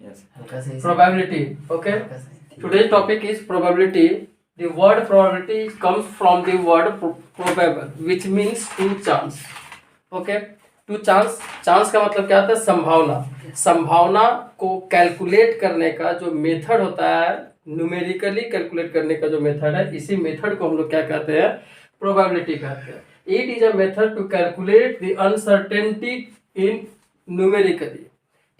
Probability. Okay. Today's topic is probability. The word probability comes from the word probable, which means to chance. Okay. To chance, chance का मतलब क्या होता है? संभावना। संभावना को कैलकुलेट करने का जो मेथड होता है, न्यूमेरिकली कैलकुलेट करने का जो मेथड है, इसी मेथड को हम लोग क्या कहते हैं? प्रोबेबिलिटी कहते हैं। It is a method to calculate the uncertainty in numerically.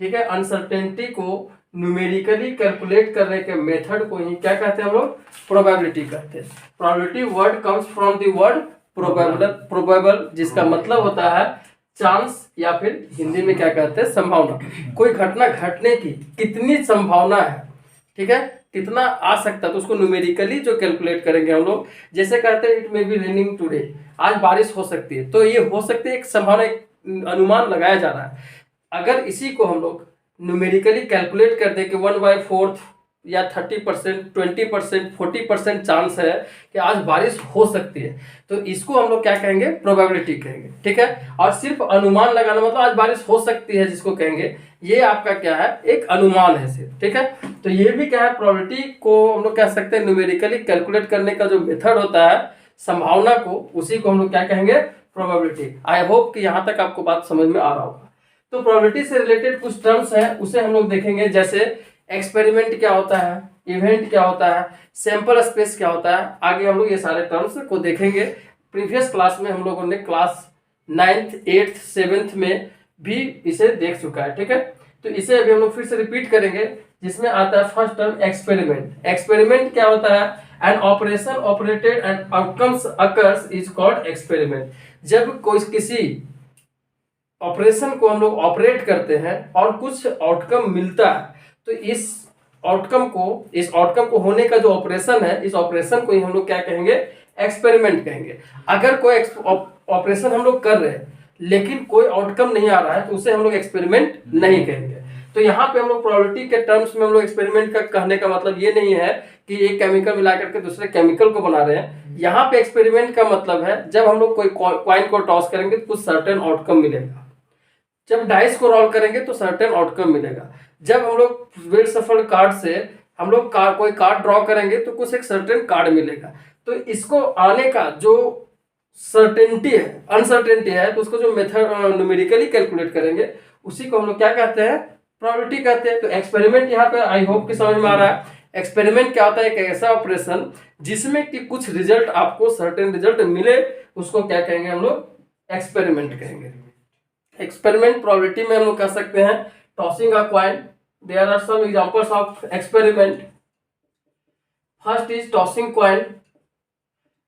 ठीक है, अनसर्टेनिटी को न्यूमेरिकली कैलकुलेट करने के मेथड को ही क्या कहते हैं हम लोग? प्रोबेबिलिटी कहते हैं। Probability word comes from the word probable, जिसका मतलब होता है चांस, या फिर हिंदी में क्या कहते हैं? संभावना। कोई घटना घटने की कितनी संभावना है, ठीक है, कितना आ सकता है, तो उसको न्यूमेरिकली जो कैलकुलेट करेंगे हम लोग। जैसे कहते हैं it may be raining today, आज बारिश हो सकती है, तो ये हो सकती है एक संभावना, एक अनुमान लगाया जा रहा है। अगर इसी को हम लोग न्यूमेरिकली कैलकुलेट कर दें कि 1/4 या 30%, 20%, 40% चांस है कि आज बारिश हो सकती है, तो इसको हम लोग क्या कहेंगे? प्रोबेबिलिटी कहेंगे। ठीक है, और सिर्फ अनुमान लगाना मतलब आज बारिश हो सकती है जिसको कहेंगे, ये आपका क्या है? एक अनुमान है सिर्फ। ठीक है, तो ये भी क्या है? प्रोबेबिलिटी को हम लोग कह सकते हैं न्यूमेरिकली कैलकुलेट करने का जो मेथड होता है संभावना को, उसी को हम लोग क्या कहेंगे? प्रोबेबिलिटी। आई होप कि यहाँ तक आपको बात समझ में आ रहा होगा। तो प्रोबेबिलिटी से रिलेटेड कुछ टर्म्स हैं, उसे हम लोग देखेंगे। जैसे एक्सपेरिमेंट क्या होता है, इवेंट क्या होता है, सैंपल स्पेस क्या होता है, आगे हम लोग ये सारे टर्म्स को देखेंगे। प्रीवियस क्लास में हम लोगों ने क्लास 9th, 8th, 7th में भी इसे देख चुका है। ठीक है, तो इसे अभी हम लोग फिर से रिपीट करेंगे, जिसमें आता है फर्स्ट टर्म एक्सपेरिमेंट। एक्सपेरिमेंट क्या होता है? An operation operated and outcomes occurs is called experiment. जब कोई किसी ऑपरेशन को हम लोग ऑपरेट करते हैं और कुछ आउटकम मिलता है, तो इस आउटकम को होने का जो ऑपरेशन है, इस ऑपरेशन को ही हम लोग क्या कहेंगे? एक्सपेरिमेंट कहेंगे। अगर कोई ऑपरेशन हम लोग कर रहे हैं लेकिन कोई आउटकम नहीं आ रहा है, तो उसे हम लोग एक्सपेरिमेंट नहीं कहेंगे। तो यहाँ पे हम लोग प्रोबेबिलिटी के टर्म्स में हम लोग एक्सपेरिमेंट का कहने का मतलब ये नहीं है कि एक केमिकल मिला करके दूसरे केमिकल को बना रहे हैं। यहाँ पे एक्सपेरिमेंट का मतलब है जब हम लोग कोई कॉइन को टॉस करेंगे तो कुछ सर्टेन आउटकम मिलेगा। जब डाइस को रोल करेंगे तो सर्टेन आउटकम मिलेगा। जब हम लोग वेल सफल कार्ड से हम लोग कोई कार्ड ड्रॉ करेंगे तो कुछ एक सर्टेन कार्ड मिलेगा। तो इसको आने का जो सर्टेनिटी है, अनसर्टेनिटी है, तो उसको जो मेथड न्यूमेरिकली कैलकुलेट करेंगे उसी को हम लोग क्या कहते हैं? प्रोबेबिलिटी कहते हैं। तो एक्सपेरिमेंट यहाँ पे आई होप कि समझ में आ रहा है। एक्सपेरिमेंट क्या होता है? एक ऐसा ऑपरेशन जिसमें कि कुछ रिजल्ट, आपको सर्टेन रिजल्ट मिले, उसको क्या कहेंगे हम लोग? एक्सपेरिमेंट कहेंगे। एक्सपेरिमेंट प्रोबेबिलिटी में हम लोग कह सकते हैं tossing a coin. There are some examples of experiment. First is tossing coin.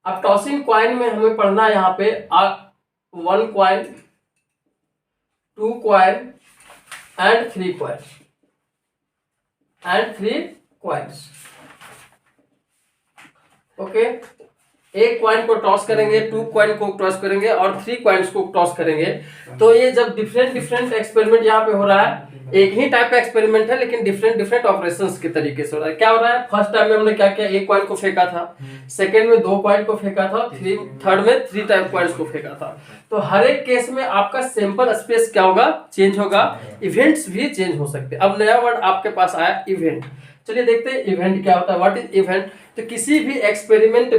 अब टॉसिंग कॉइन में हमें पढ़ना है यहाँ पे 1 coin, 2 coin and 3 coin okay. एक कॉइन को टॉस करेंगे, 2 कॉइन को टॉस करेंगे और 3 कॉइन्स को टॉस करेंगे। तो ये जब डिफरेंट एक्सपेरिमेंट यहाँ पे हो रहा है, एक ही टाइप का एक्सपेरिमेंट है लेकिन डिफरेंट ऑपरेशंस के तरीके से हो रहा है। क्या हो रहा है? फर्स्ट टाइम में हमने क्या किया? एक कॉइन को फेंका था, सेकंड में 2 कॉइन को फेंका था, थर्ड में 3 टाइप कॉइन्स को फेंका था। तो हर एक केस में आपका सैंपल स्पेस क्या होगा? चेंज होगा। इवेंट्स भी चेंज हो सकते हैं। अब नया वर्ड आपके पास आया, इवेंट। चलिए देखते हैं इवेंट क्या होता है। What is event? तो किसी भी एक्सपेरिमेंट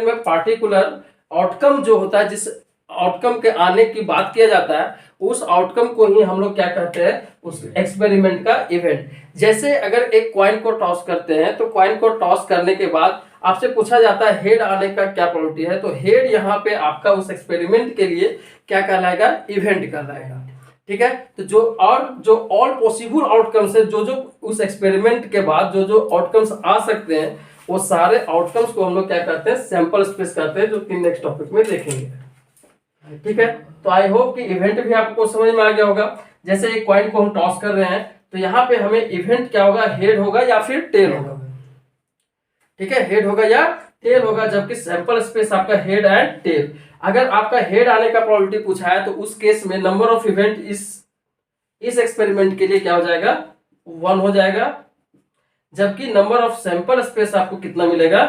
में पार्टिकुलर आउटकम जो होता है, जिस आउटकम के आने की बात किया जाता है, उस आउटकम को ही हम लोग क्या कहते हैं? उस एक्सपेरिमेंट का इवेंट। जैसे अगर एक कॉइन को टॉस करते हैं, तो कॉइन को टॉस करने के बाद आपसे पूछा जाता है हेड आने का क्या प्रोबेबिलिटी है, तो हेड यहाँ पे आपका उस एक्सपेरिमेंट के लिए क्या कहलाएगा? इवेंट कहलाएगा। ठीक है, तो जो ऑल पॉसिबल आउटकम्स है, जो उस एक्सपेरिमेंट के बाद जो आउटकम्स आ सकते हैं, वो सारे आउटकम्स को हम लोग क्या कहते हैं? सैंपल स्पेस कहते हैं, जो कि नेक्स्ट टॉपिक में देखेंगे। ठीक है, तो आई होप कि इवेंट भी आपको समझ में आ गया होगा। जैसे एक कॉइन को हम टॉस कर रहे हैं, तो यहाँ पे हमें इवेंट क्या होगा? हेड होगा या फिर टेल होगा। ठीक है, हेड होगा या टेल होगा, जबकि सैंपल स्पेस आपका हेड एंड टेल। अगर आपका हेड आने का प्रोबेबिलिटी पूछा है, तो उस केस में नंबर ऑफ इवेंट इस एक्सपेरिमेंट के लिए क्या हो जाएगा? 1 हो जाएगा। जबकि नंबर ऑफ सैंपल स्पेस आपको कितना मिलेगा?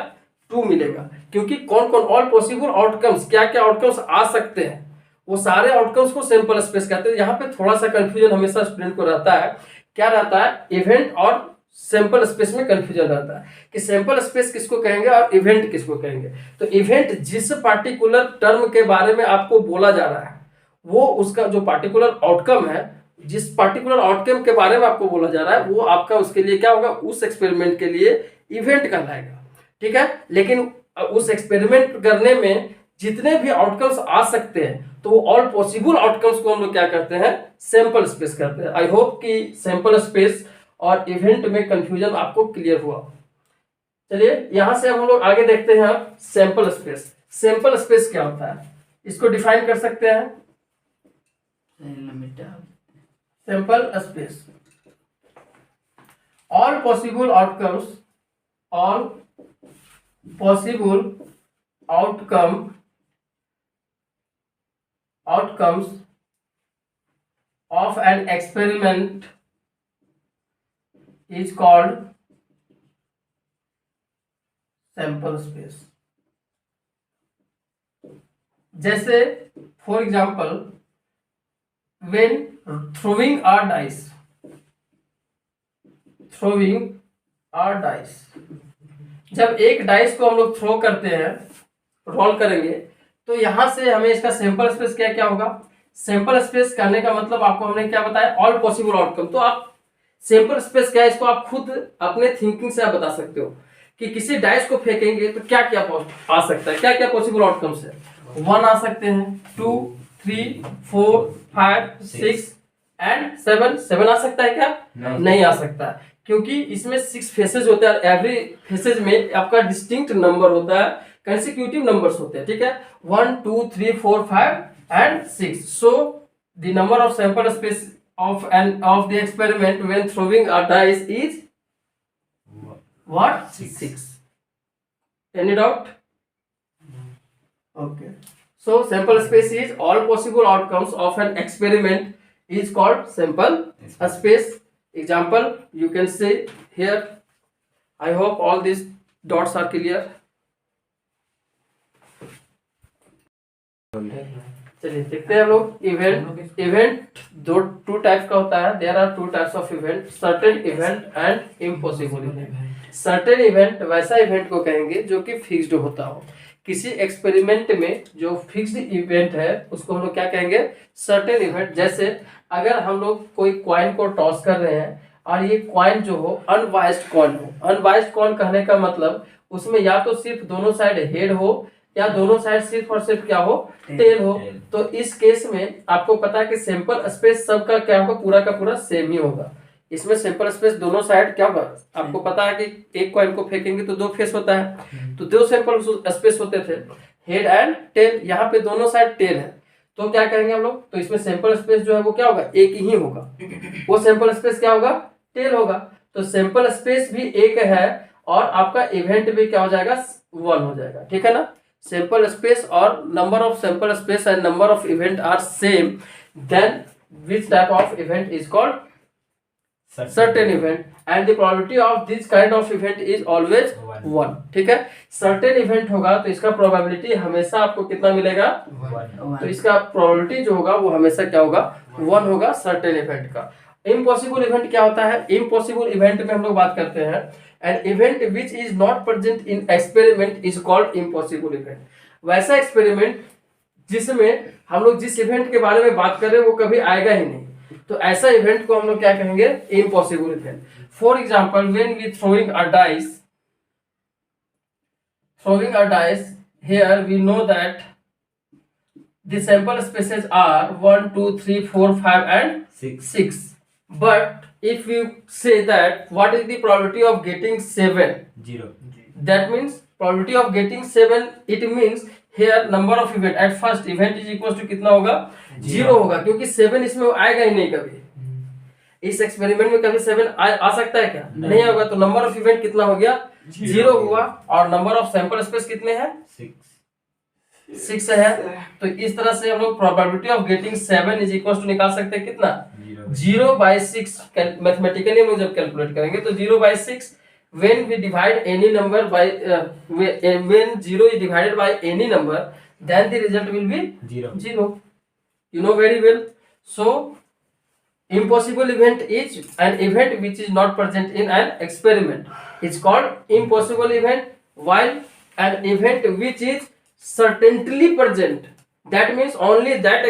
2 मिलेगा। क्योंकि कौन ऑल पॉसिबल आउटकम्स, क्या क्या आउटकम्स आ सकते हैं, वो सारे आउटकम्स को सैंपल स्पेस कहते हैं। यहाँ पे थोड़ा सा कंफ्यूजन हमेशा स्टूडेंट को रहता है, क्या रहता है, इवेंट और सैंपल स्पेस में कंफ्यूजन रहता है कि सैंपल स्पेस किसको कहेंगे और इवेंट किसको कहेंगे। तो इवेंट जिस पार्टिकुलर टर्म के बारे में आपको बोला जा रहा है, वो उसका जो पार्टिकुलर आउटकम है, जिस पार्टिकुलर आउटकम के बारे में आपको बोला जा रहा है, वो आपका उसके लिए क्या होगा, उस एक्सपेरिमेंट के लिए इवेंट कहलाएगा। ठीक है, लेकिन उस एक्सपेरिमेंट करने में जितने भी आउटकम्स आ सकते हैं, तो वो ऑल पॉसिबल आउटकम्स को हम लोग क्या करते हैं, सैंपल स्पेस करते हैं। आई होप कि सैंपल स्पेस और इवेंट में कंफ्यूजन आपको क्लियर हुआ। चलिए यहां से हम लोग आगे देखते हैं अब सैंपल स्पेस। सैंपल स्पेस क्या होता है, इसको डिफाइन कर सकते हैं। Sample space, all possible outcomes, all possible outcomes of an experiment is called sample space। जैसे for example when throwing a dice, जब एक डाइस को हम लोग थ्रो करते हैं, रोल करेंगे, तो यहां से हमें इसका सैंपल स्पेस क्या क्या होगा। सैंपल स्पेस कहने का मतलब आपको हमने क्या बताया, ऑल पॉसिबल आउटकम। तो आप सैंपल स्पेस क्या है, इसको आप खुद अपने थिंकिंग से आप बता सकते हो कि किसी डाइस को फेंकेंगे तो क्या क्या आ सकता है, क्या क्या पॉसिबल आउटकम्स है। 1 आ सकते हैं, 2, 3, 4, 5, 6 एंड 7 आ सकता है क्या, नहीं आ सकता है, क्योंकि इसमें 6 फेसेज होते हैं। एवरी फेसेज में आपका डिस्टिंक्ट नंबर होता है, कंसेक्यूटिव नंबर्स होते हैं। ठीक है, 1, 2, 3, 4, 5 and 6। So the number of sample space of the experiment when throwing a dice is what, 6। Any doubt? Okay, so sample space is all possible outcomes of an experiment is called sample space। Example you can see here। I hope all these dots are clear। चलिए देखते हैं हम लोग event. Event two types का होता है। There are 2 types of event, certain event and impossible event. Certain event वैसा event को कहेंगे जो कि फिक्स्ड होता हो। किसी एक्सपेरिमेंट में जो फिक्स्ड इवेंट है उसको हम लोग क्या कहेंगे, सर्टेन इवेंट। जैसे अगर हम लोग कोई कॉइन को टॉस कर रहे हैं और ये कॉइन जो हो अनवाइज्ड कॉइन हो। अनवाइज्ड कॉइन कहने का मतलब उसमें या तो सिर्फ दोनों साइड हेड हो या दोनों साइड सिर्फ और सिर्फ क्या हो, टेल हो। तो इस केस में आपको पता है कि सैंपल स्पेस सबका क्या होगा, पूरा का पूरा सेम ही होगा। इसमें सैंपल स्पेस दोनों साइड क्या होगा, आपको पता है कि एक कॉइन को फेंकेंगे तो 2 फेस होता है, तो 2 सैंपल स्पेस होते थे, हेड एंड टेल। यहाँ पे दोनों साइड टेल है, तो क्या कहेंगे हम लोग, तो इसमें सैंपल स्पेस जो है वो क्या होगा, एक ही होगा। वो सैंपल स्पेस क्या होगा, टेल होगा। तो सैंपल स्पेस भी एक है और आपका इवेंट भी क्या हो जाएगा, 1 हो जाएगा। ठीक है ना। sample space or number of sample space and number of event are same, then which type of event is called certain event and the probability of this kind of event is always 1। ठीक है, certain event होगा तो इसका probability हमेशा आपको कितना मिलेगा, 1। तो इसका probability जो होगा वो हमेशा क्या होगा, 1 होगा certain event का। इम्पॉसिबल इवेंट क्या होता है, इम्पॉसिबल इवेंट में हम लोग बात करते हैं an event which is not present in experiment is called impossible event. वैसा एक्सपेरिमेंट जिसमें हम लोग जिस इवेंट के बारे में बात कर रहे हैं वो कभी आएगा ही नहीं, तो ऐसा इवेंट को हम लोग क्या कहेंगे, impossible event. For example when we throwing a dice here we know that the sample spaces are 1, 2, 3, 4, 5 and 6। But if you say that what is the probability of getting 7, 0, that means probability of getting 7, it means here number of event at first event is equals to कितना होगा, 0 होगा, क्योंकि 7 इसमें आएगा ही नहीं कभी। इस experiment में कभी 7 आ सकता है क्या, नहीं होगा। तो नंबर ऑफ इवेंट कितना हो गया, 0 हुआ, और नंबर ऑफ सैंपल स्पेस कितने हैं, 6 है। तो इस तरह से हम लोग probability of getting 7 is equal to निकाल सकते हैं कितना, 0/6। मैथमेटिकली हम लोग जब कैलकुलेट करेंगे तो 0/6 when we divide any number by when 0 is divided by any number then the result will be 0। you know very well. So impossible event is an event which is not present in an experiment. It's called impossible event, while an event which is certainly present, that means only that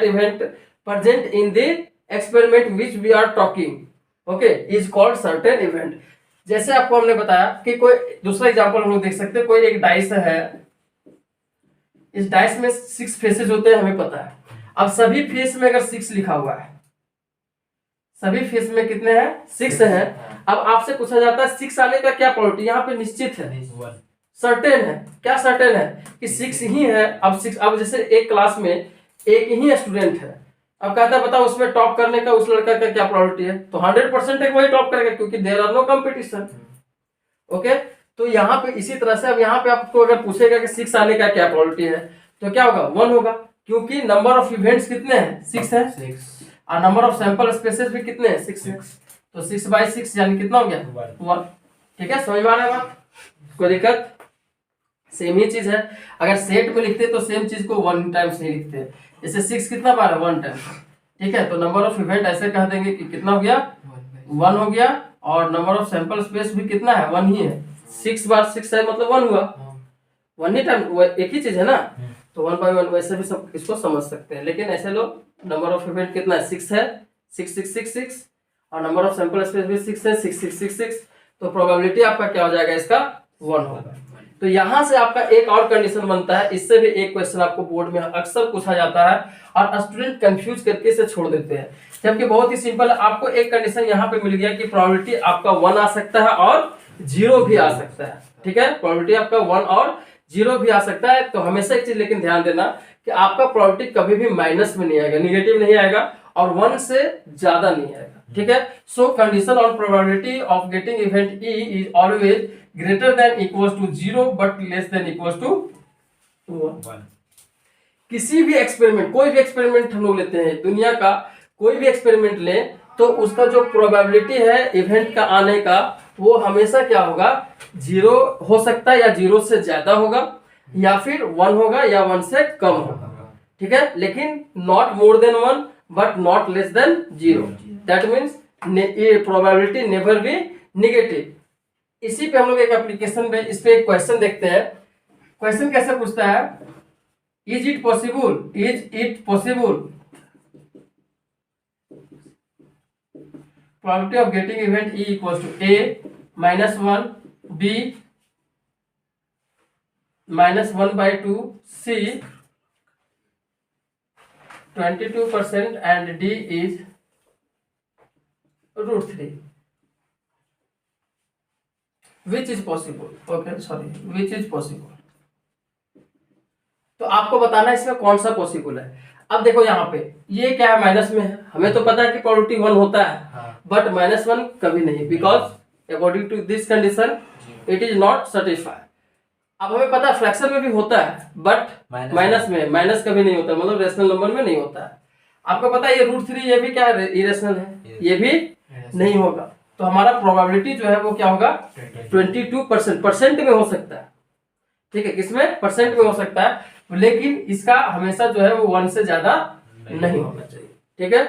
event present in the experiment which we are talking, okay, is called certain event. जैसे आपको हमने बताया कि कोई दूसरा example हम लोग देख सकते हैं, कोई एक डाइस है, इस डाइस में 6 फेसेस होते हैं, हमें पता है। अब सभी फेस में अगर 6 लिखा हुआ है, सभी फेस में कितने हैं, 6 हैं। अब आपसे पूछा जाता है 6 आने का क्या प्रोबेबिलिटी, यहाँ पे निश्चित है, सर्टेन है। क्या सर्टेन है कि 6 ही है। अब 6, अब जैसे एक क्लास में एक ही स्टूडेंट है, अब कहता है बताओ उसमें टॉप करने का उस लड़का का क्या प्रोबेबिलिटी है, तो 100% एक वही टॉप करेगा, क्योंकि there are no competition, okay. तो यहाँ पे इसी तरह से अब यहाँ पे आपको अगर पूछेगा कि 6 आने का क्या प्रोबेबिलिटी है, तो क्या होगा, 1 होगा, क्योंकि नंबर ऑफ इवेंट्स कितने हैं, 6 है, 6, और नंबर ऑफ सैंपल स्पेसेस भी कितने हैं, 6 है। तो 6/6 यानी कितना हो गया, 1। ठीक है, समझ में आ रहा है बात, कोई दिक्कत? सेम ही चीज है, अगर सेट में लिखते तो सेम चीज को 1 टाइम्स नहीं लिखते, जैसे 6 कितना बार है, 1 टाइम, ठीक है। तो नंबर ऑफ इवेंट ऐसे कह देंगे कि कितना हो गया, 1 हो गया, और नंबर ऑफ सैंपल स्पेस भी कितना है, 1 ही है। 6 बार 6 है मतलब 1 हुआ, 1 ही टाइम, एक ही चीज है ना, तो 1/1 वैसे भी सब इसको समझ सकते हैं। लेकिन ऐसे लोग नंबर ऑफ इवेंट कितना है, 6 है, 6 6 6 6, और नंबर ऑफ सैंपल स्पेस भी 6 है, 6 6 6 6, तो प्रोबेबिलिटी आपका क्या हो जाएगा, इसका 1 होगा। तो यहां से आपका एक और कंडीशन बनता है, इससे भी एक क्वेश्चन आपको बोर्ड में अक्सर पूछा जाता है और स्टूडेंट कंफ्यूज करके इसे छोड़ देते हैं, जबकि बहुत ही सिंपल है। आपको एक कंडीशन यहाँ पे मिल गया कि प्रोबेबिलिटी आपका 1 आ सकता है और 0 भी आ सकता है, ठीक है। प्रोबेबिलिटी आपका 1 और 0 भी आ सकता है। तो हमेशा एक चीज लेकिन ध्यान देना कि आपका प्रोबेबिलिटी कभी भी माइनस में नहीं आएगा, निगेटिव नहीं आएगा, और 1 से ज्यादा नहीं आएगा, ठीक है। So condition on probability of getting event E is always greater than equals to 0 but less than equals to 1। किसी भी एक्सपेरिमेंट, कोई भी एक्सपेरिमेंट हम लोग लेते हैं, दुनिया का कोई भी एक्सपेरिमेंट ले, तो उसका जो प्रोबेबिलिटी है इवेंट का आने का, वो हमेशा क्या होगा, 0 हो सकता है, या 0 से ज्यादा होगा, या फिर 1 होगा, या 1 से कम होगा, ठीक है। लेकिन not more than 1 but not less than 0, that means probability never be negative. इसी पे हम लोग एक एप्लीकेशन में इस पे एक क्वेश्चन देखते हैं। क्वेश्चन कैसे पूछता है, is it possible probability of getting event E equals to a -1 b -1/2 c 22% and d is √3, which is possible, okay sorry, which is possible। तो आपको बताना है इसमें कौन सा पॉसिबल है। अब देखो यहाँ पे ये क्या है, माइनस में है, हमें तो पता है कि प्रोबेबिलिटी 1 होता है, बट -1 कभी नहीं, because according to this condition it is not satisfied. अब हमें पता है फ्रैक्शन में भी होता है, बट माइनस में, माइनस कभी नहीं होता, मतलब रेशनल नंबर में नहीं होता है। आपको पता है ये √3 ये भी क्या है, इरेशनल है, ये भी नहीं होगा। तो हमारा प्रोबेबिलिटी जो है वो क्या होगा, 22%, परसेंट में हो सकता है, ठीक है, किसमें, परसेंट में हो सकता है, लेकिन इसका हमेशा जो है वो 1 से ज्यादा नहीं होना चाहिए, ठीक है।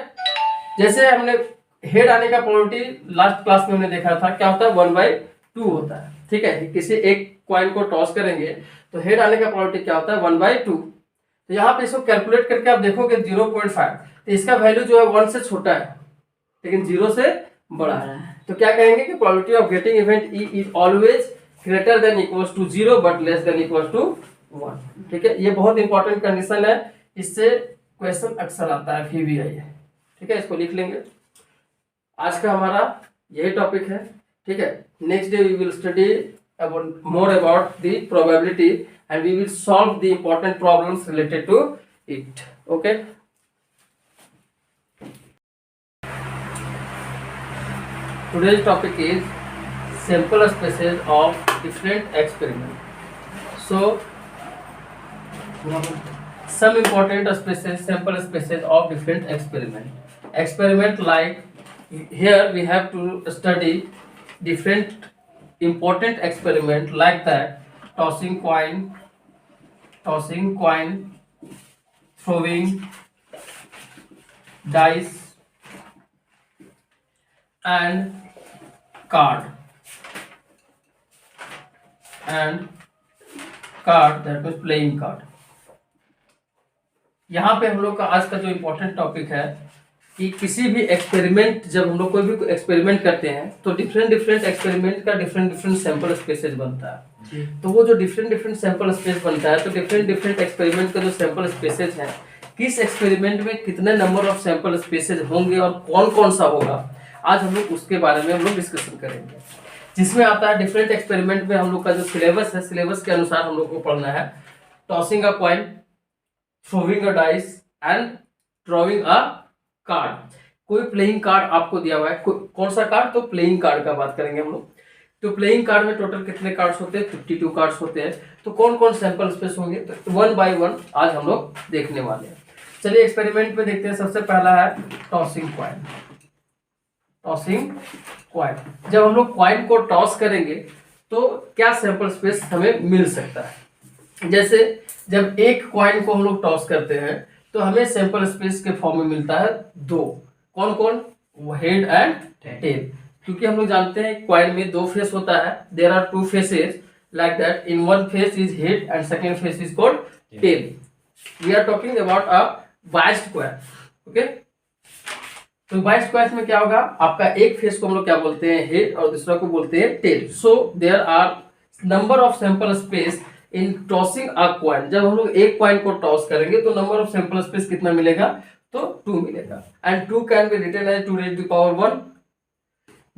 जैसे हमने हेड आने का प्रोबेबिलिटी लास्ट क्लास में हमने देखा था, क्या होता है, 1/2 होता है, ठीक है। किसी एक कॉइन को टॉस करेंगे तो हेड आने का प्रोबेबिलिटी क्या होता है, 1/2। तो यहाँ पे इसको कैलकुलेट करके आप देखोगे 0.5, तो इसका वैल्यू जो है 1 से छोटा है, लेकिन 0 से बड़ा है। तो क्या कहेंगे कि probability of getting event E is always greater than equals to 0 but less than equals to 1, ठीक है। ये बहुत इंपॉर्टेंट कंडीशन है, इससे क्वेश्चन अक्सर आता है, VBI है, ठीक है, इसको लिख लेंगे। आज का हमारा यही टॉपिक है, ठीक है। Next day we will study about more about the probability and we will solve the important problems related to it, okay। Today's topic is sample spaces of different experiments. So some important spaces, sample spaces of different experiment like here we have to study different important experiment like that, tossing coin, throwing dice and card that means playing card. यहाँ पे हम लोग का आज का जो important topic है कि किसी भी एक्सपेरिमेंट, जब हम लोग कोई भी एक्सपेरिमेंट करते हैं तो डिफरेंट एक्सपेरिमेंट का डिफरेंट सैंपल स्पेसेस बनता है. तो वो जो डिफरेंट सैंपल स्पेस बनता है, तो डिफरेंट एक्सपेरिमेंट का जो सैंपल स्पेसेस है, किस एक्सपेरिमेंट में कितने नंबर ऑफ सैंपल स्पेसेस होंगे और कौन कौन सा होगा, आज हम लोग उसके बारे में हम लोग डिस्कशन करेंगे. जिसमें आता है डिफरेंट एक्सपेरिमेंट में हम लोग का जो सिलेबस है, सिलेबस के अनुसार हम लोग को पढ़ना है tossing a coin, throwing a dice and drawing a card. कोई प्लेइंग कार्ड आपको दिया हुआ है, कौन सा कार्ड, तो प्लेइंग कार्ड का बात करेंगे हम लोग. तो प्लेइंग कार्ड में टोटल कितने कार्ड्स होते हैं, 52 कार्ड्स होते हैं. तो कौन कौन सैंपल स्पेस होंगे, तो 1 बाय 1 आज हम लोग देखने वाले हैं. चलिए एक्सपेरिमेंट में देखते हैं. सबसे पहला है टॉसिंग कॉइन. टॉसिंग कॉइन, जब हम लोग कॉइन को टॉस करेंगे तो क्या सैंपल स्पेस हमें मिल सकता है. जैसे जब एक कॉइन को हम लोग टॉस करते हैं तो हमें सैंपल स्पेस के फॉर्म में मिलता है 2. कौन कौन, हेड एंड टेल. क्योंकि हम लोग जानते हैं कॉइन में 2 फेस होता है. There are 2 faces like that. In one face is head and second face is called tail. We are talking about a biased coin. Okay, तो बाइस्ड कॉइन में क्या होगा, आपका एक फेस को हम लोग क्या बोलते हैं, हेड, और दूसरा को बोलते हैं tail. So there are number of sample space in tossing a coin. जब हम लोग एक कॉइन को टॉस करेंगे तो नंबर ऑफ सैंपल स्पेस कितना मिलेगा, तो 2 मिलेगा. And 2 can be written as 2 raised to the power 1.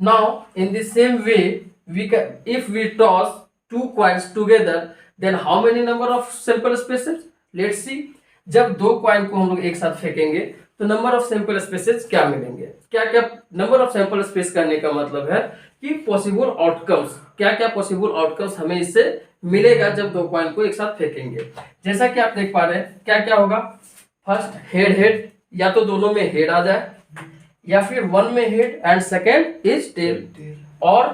Now in the same way we can, if we toss 2 coins together, then how many number of sample spaces? Let's see. जब 2 coin को हम लोग एक साथ फेंकेंगे तो number of sample spaces क्या मिलेंगे. क्या क्या नंबर ऑफ सैंपल स्पेस करने का मतलब है कि पॉसिबल आउटकम्स, क्या क्या पॉसिबल आउटकम्स हमें इससे मिलेगा जब 2 कॉइन को एक साथ फेंकेंगे. जैसा कि आप देख पा रहे हैं, क्या क्या होगा. फर्स्ट हेड, या तो दोनों में हेड आ जाए, या फिर वन में head and second is tail, और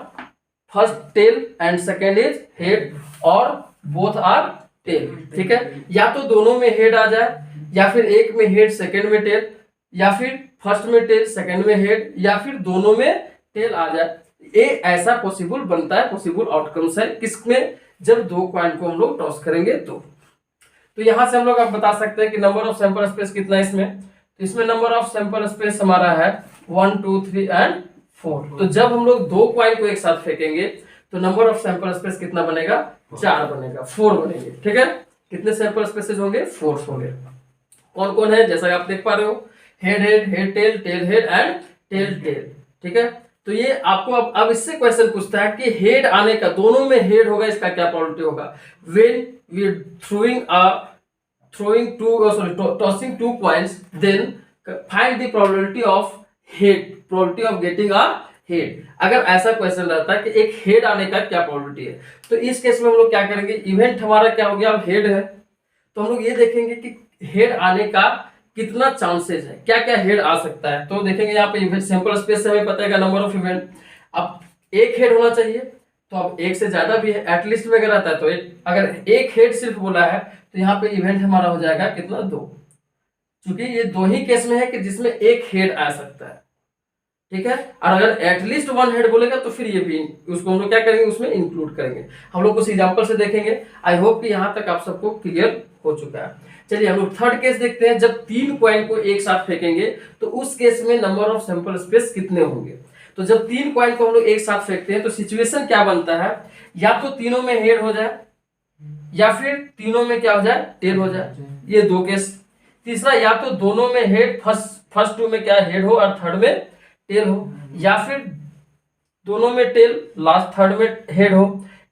first tail and second is head, और बोथ आर टेल. ठीक है, या तो दोनों में हेड आ जाए, या फिर एक में हेड सेकेंड में टेल, या फिर फर्स्ट में टेल सेकेंड में हेड, या फिर दोनों में टेल आ जाए. ये ऐसा पॉसिबल बनता है, पॉसिबल आउटकम्स है किसमें, जब 2 कॉइन को हम लोग टॉस करेंगे तो यहां से हम लोग आप बता सकते हैं कि नंबर ऑफ सैंपल स्पेस कितना है इसमें. तो इसमें नंबर ऑफ सैंपल स्पेस हमारा है 1 2 3 एंड 4. तो जब हम लोग 2 कॉइन को एक साथ फेंकेंगे तो नंबर ऑफ सैंपल स्पेस कितना बनेगा, 4 बनेगा, 4 बनेंगे. ठीक है, कितने सैंपल स्पेसेस होंगे, 4 होंगे. कौन कौन है, जैसा आप देख पा रहे हो, head tail, tail head and tail tail. ठीक है, तो ये आपको अब इससे क्वेश्चन पूछता है कि हेड आने का, दोनों में हेड होगा, इसका क्या प्रोबेबिलिटी होगा. When we tossing 2 coins, then find the probability of head, probability of getting a head. अगर ऐसा क्वेश्चन रहता है कि एक हेड आने का क्या प्रोबेबिलिटी है, तो इस केस में हम लोग क्या करेंगे, इवेंट हमारा क्या हो गया, अब हेड है, तो हम लोग ये देखेंगे कि हेड आने का कितना चांसेस है, क्या क्या हेड आ सकता है. तो देखेंगे यहाँ पे इवेंट सैंपल स्पेस से हमें पता है नंबर ऑफ इवेंट. अब एक हेड होना चाहिए, तो अब एक से ज्यादा भी है, एटलीस्ट में अगर आता है तो अगर एक हेड सिर्फ बोला है तो यहाँ पे इवेंट हमारा हो जाएगा कितना, 2. क्योंकि ये 2 ही केस में है कि जिसमें एक हेड आ सकता है. ठीक है, और अगर एटलीस्ट 1 हेड बोलेगा तो फिर ये भी उसको हम लोग क्या करेंगे, उसमें इंक्लूड करेंगे. हम लोग कुछ एग्जांपल से देखेंगे. आई होप कि यहाँ तक आप सबको क्लियर हो चुका है. चलिए हम लोग थर्ड केस देखते हैं. जब 3 कॉइन को एक साथ फेंकेंगे तो उस केस में नंबर ऑफ सैंपल स्पेस कितने होंगे. तो जब 3 कॉइन को हम लोग एक साथ फेंकते हैं तो सिचुएशन क्या बनता है, या तो तीनों में हेड हो जाए, या फिर तीनों में क्या हो जाए, टेल हो जाए. ये 2 केस. तीसरा, या तो दोनों में हेड, फर्स्ट 2 में क्या हेड हो और थर्ड में टेल हो, या फिर दोनों में टेल, लास्ट थर्ड में हेड हो,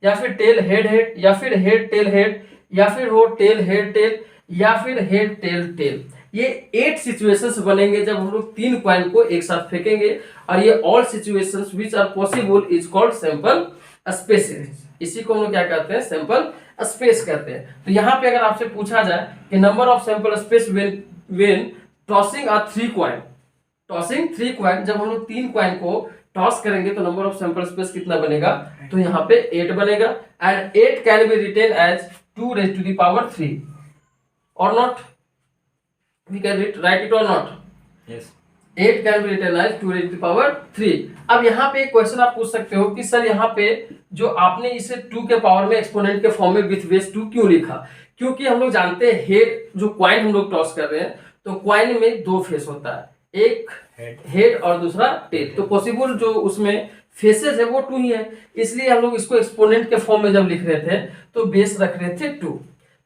या फिर टेल हेड हेड, या फिर हेड टेल हेड, या फिर हो टेल हेड टेल, या फिर हेड टेल टेल. ये 8 सिचुएशंस बनेंगे जब हम लोग 3 कॉइन को एक साथ फेंकेंगे, और ये all situations which are possible is called sample spaces. इसी को हम लोग क्या कहते हैं, सैंपल स्पेस कहते हैं. तो यहाँ पे अगर आपसे पूछा जाए कि number of sample space when tossing a 3 coin, tossing 3 coin, जब हम लोग 3 कॉइन को टॉस करेंगे तो नंबर ऑफ सैंपल स्पेस कितना बनेगा, तो यहाँ पे 8 बनेगा. And 8 can be written as 2 raised to the power 3 or not. We can write it or not. Yes. 8 can be written as 2 raised to the power 3। अब यहाँ पे एक क्वेश्चन आप पूछ सकते हो कि सर यहाँ पे जो आपने इसे 2 के पावर में एक्सपोनेंट के फॉर्म में विथ बेस 2 क्यों लिखा? क्योंकि हम लोग जानते हैं हेड जो क्वाइन हम लोग टॉस कर रहे हैं तो क्वाइन में 2 फेस होता है, एक हेड और दूसरा टेल। तो पॉसिबल जो उसमें फेसेस है वो 2 ही है, इसलिए हम लोग इसको एक्सपोनेंट के फॉर्म में जब लिख रहे थे तो बेस रख रहे थे 2।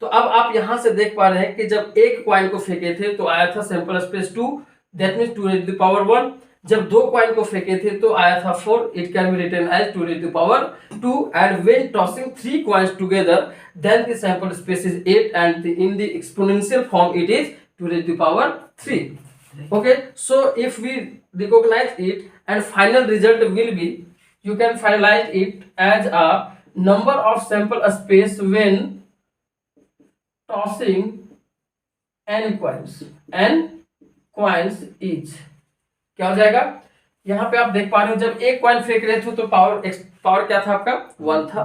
तो अब आप यहां से देख पा रहे हैं कि जब एक क्वाइन को फेंके थे तो आया था sample space 2, that means 2 raised to the power 1। जब दो क्वाइन को फेंके थे तो आया था 4, it can be written as 2 raised to the power 2। And when tossing 3 coins together then the sample space is 8 and in the exponential form it is 2 raised to the power 3। okay, so if we recognize it and final result will be, you can finalize it as a number of sample space when tossing n coins each। क्या हो जाएगा? यहाँ पे आप देख पा रहे हो जब एक कॉइन फेंक रहे थे तो पावर क्या था आपका? 1 था,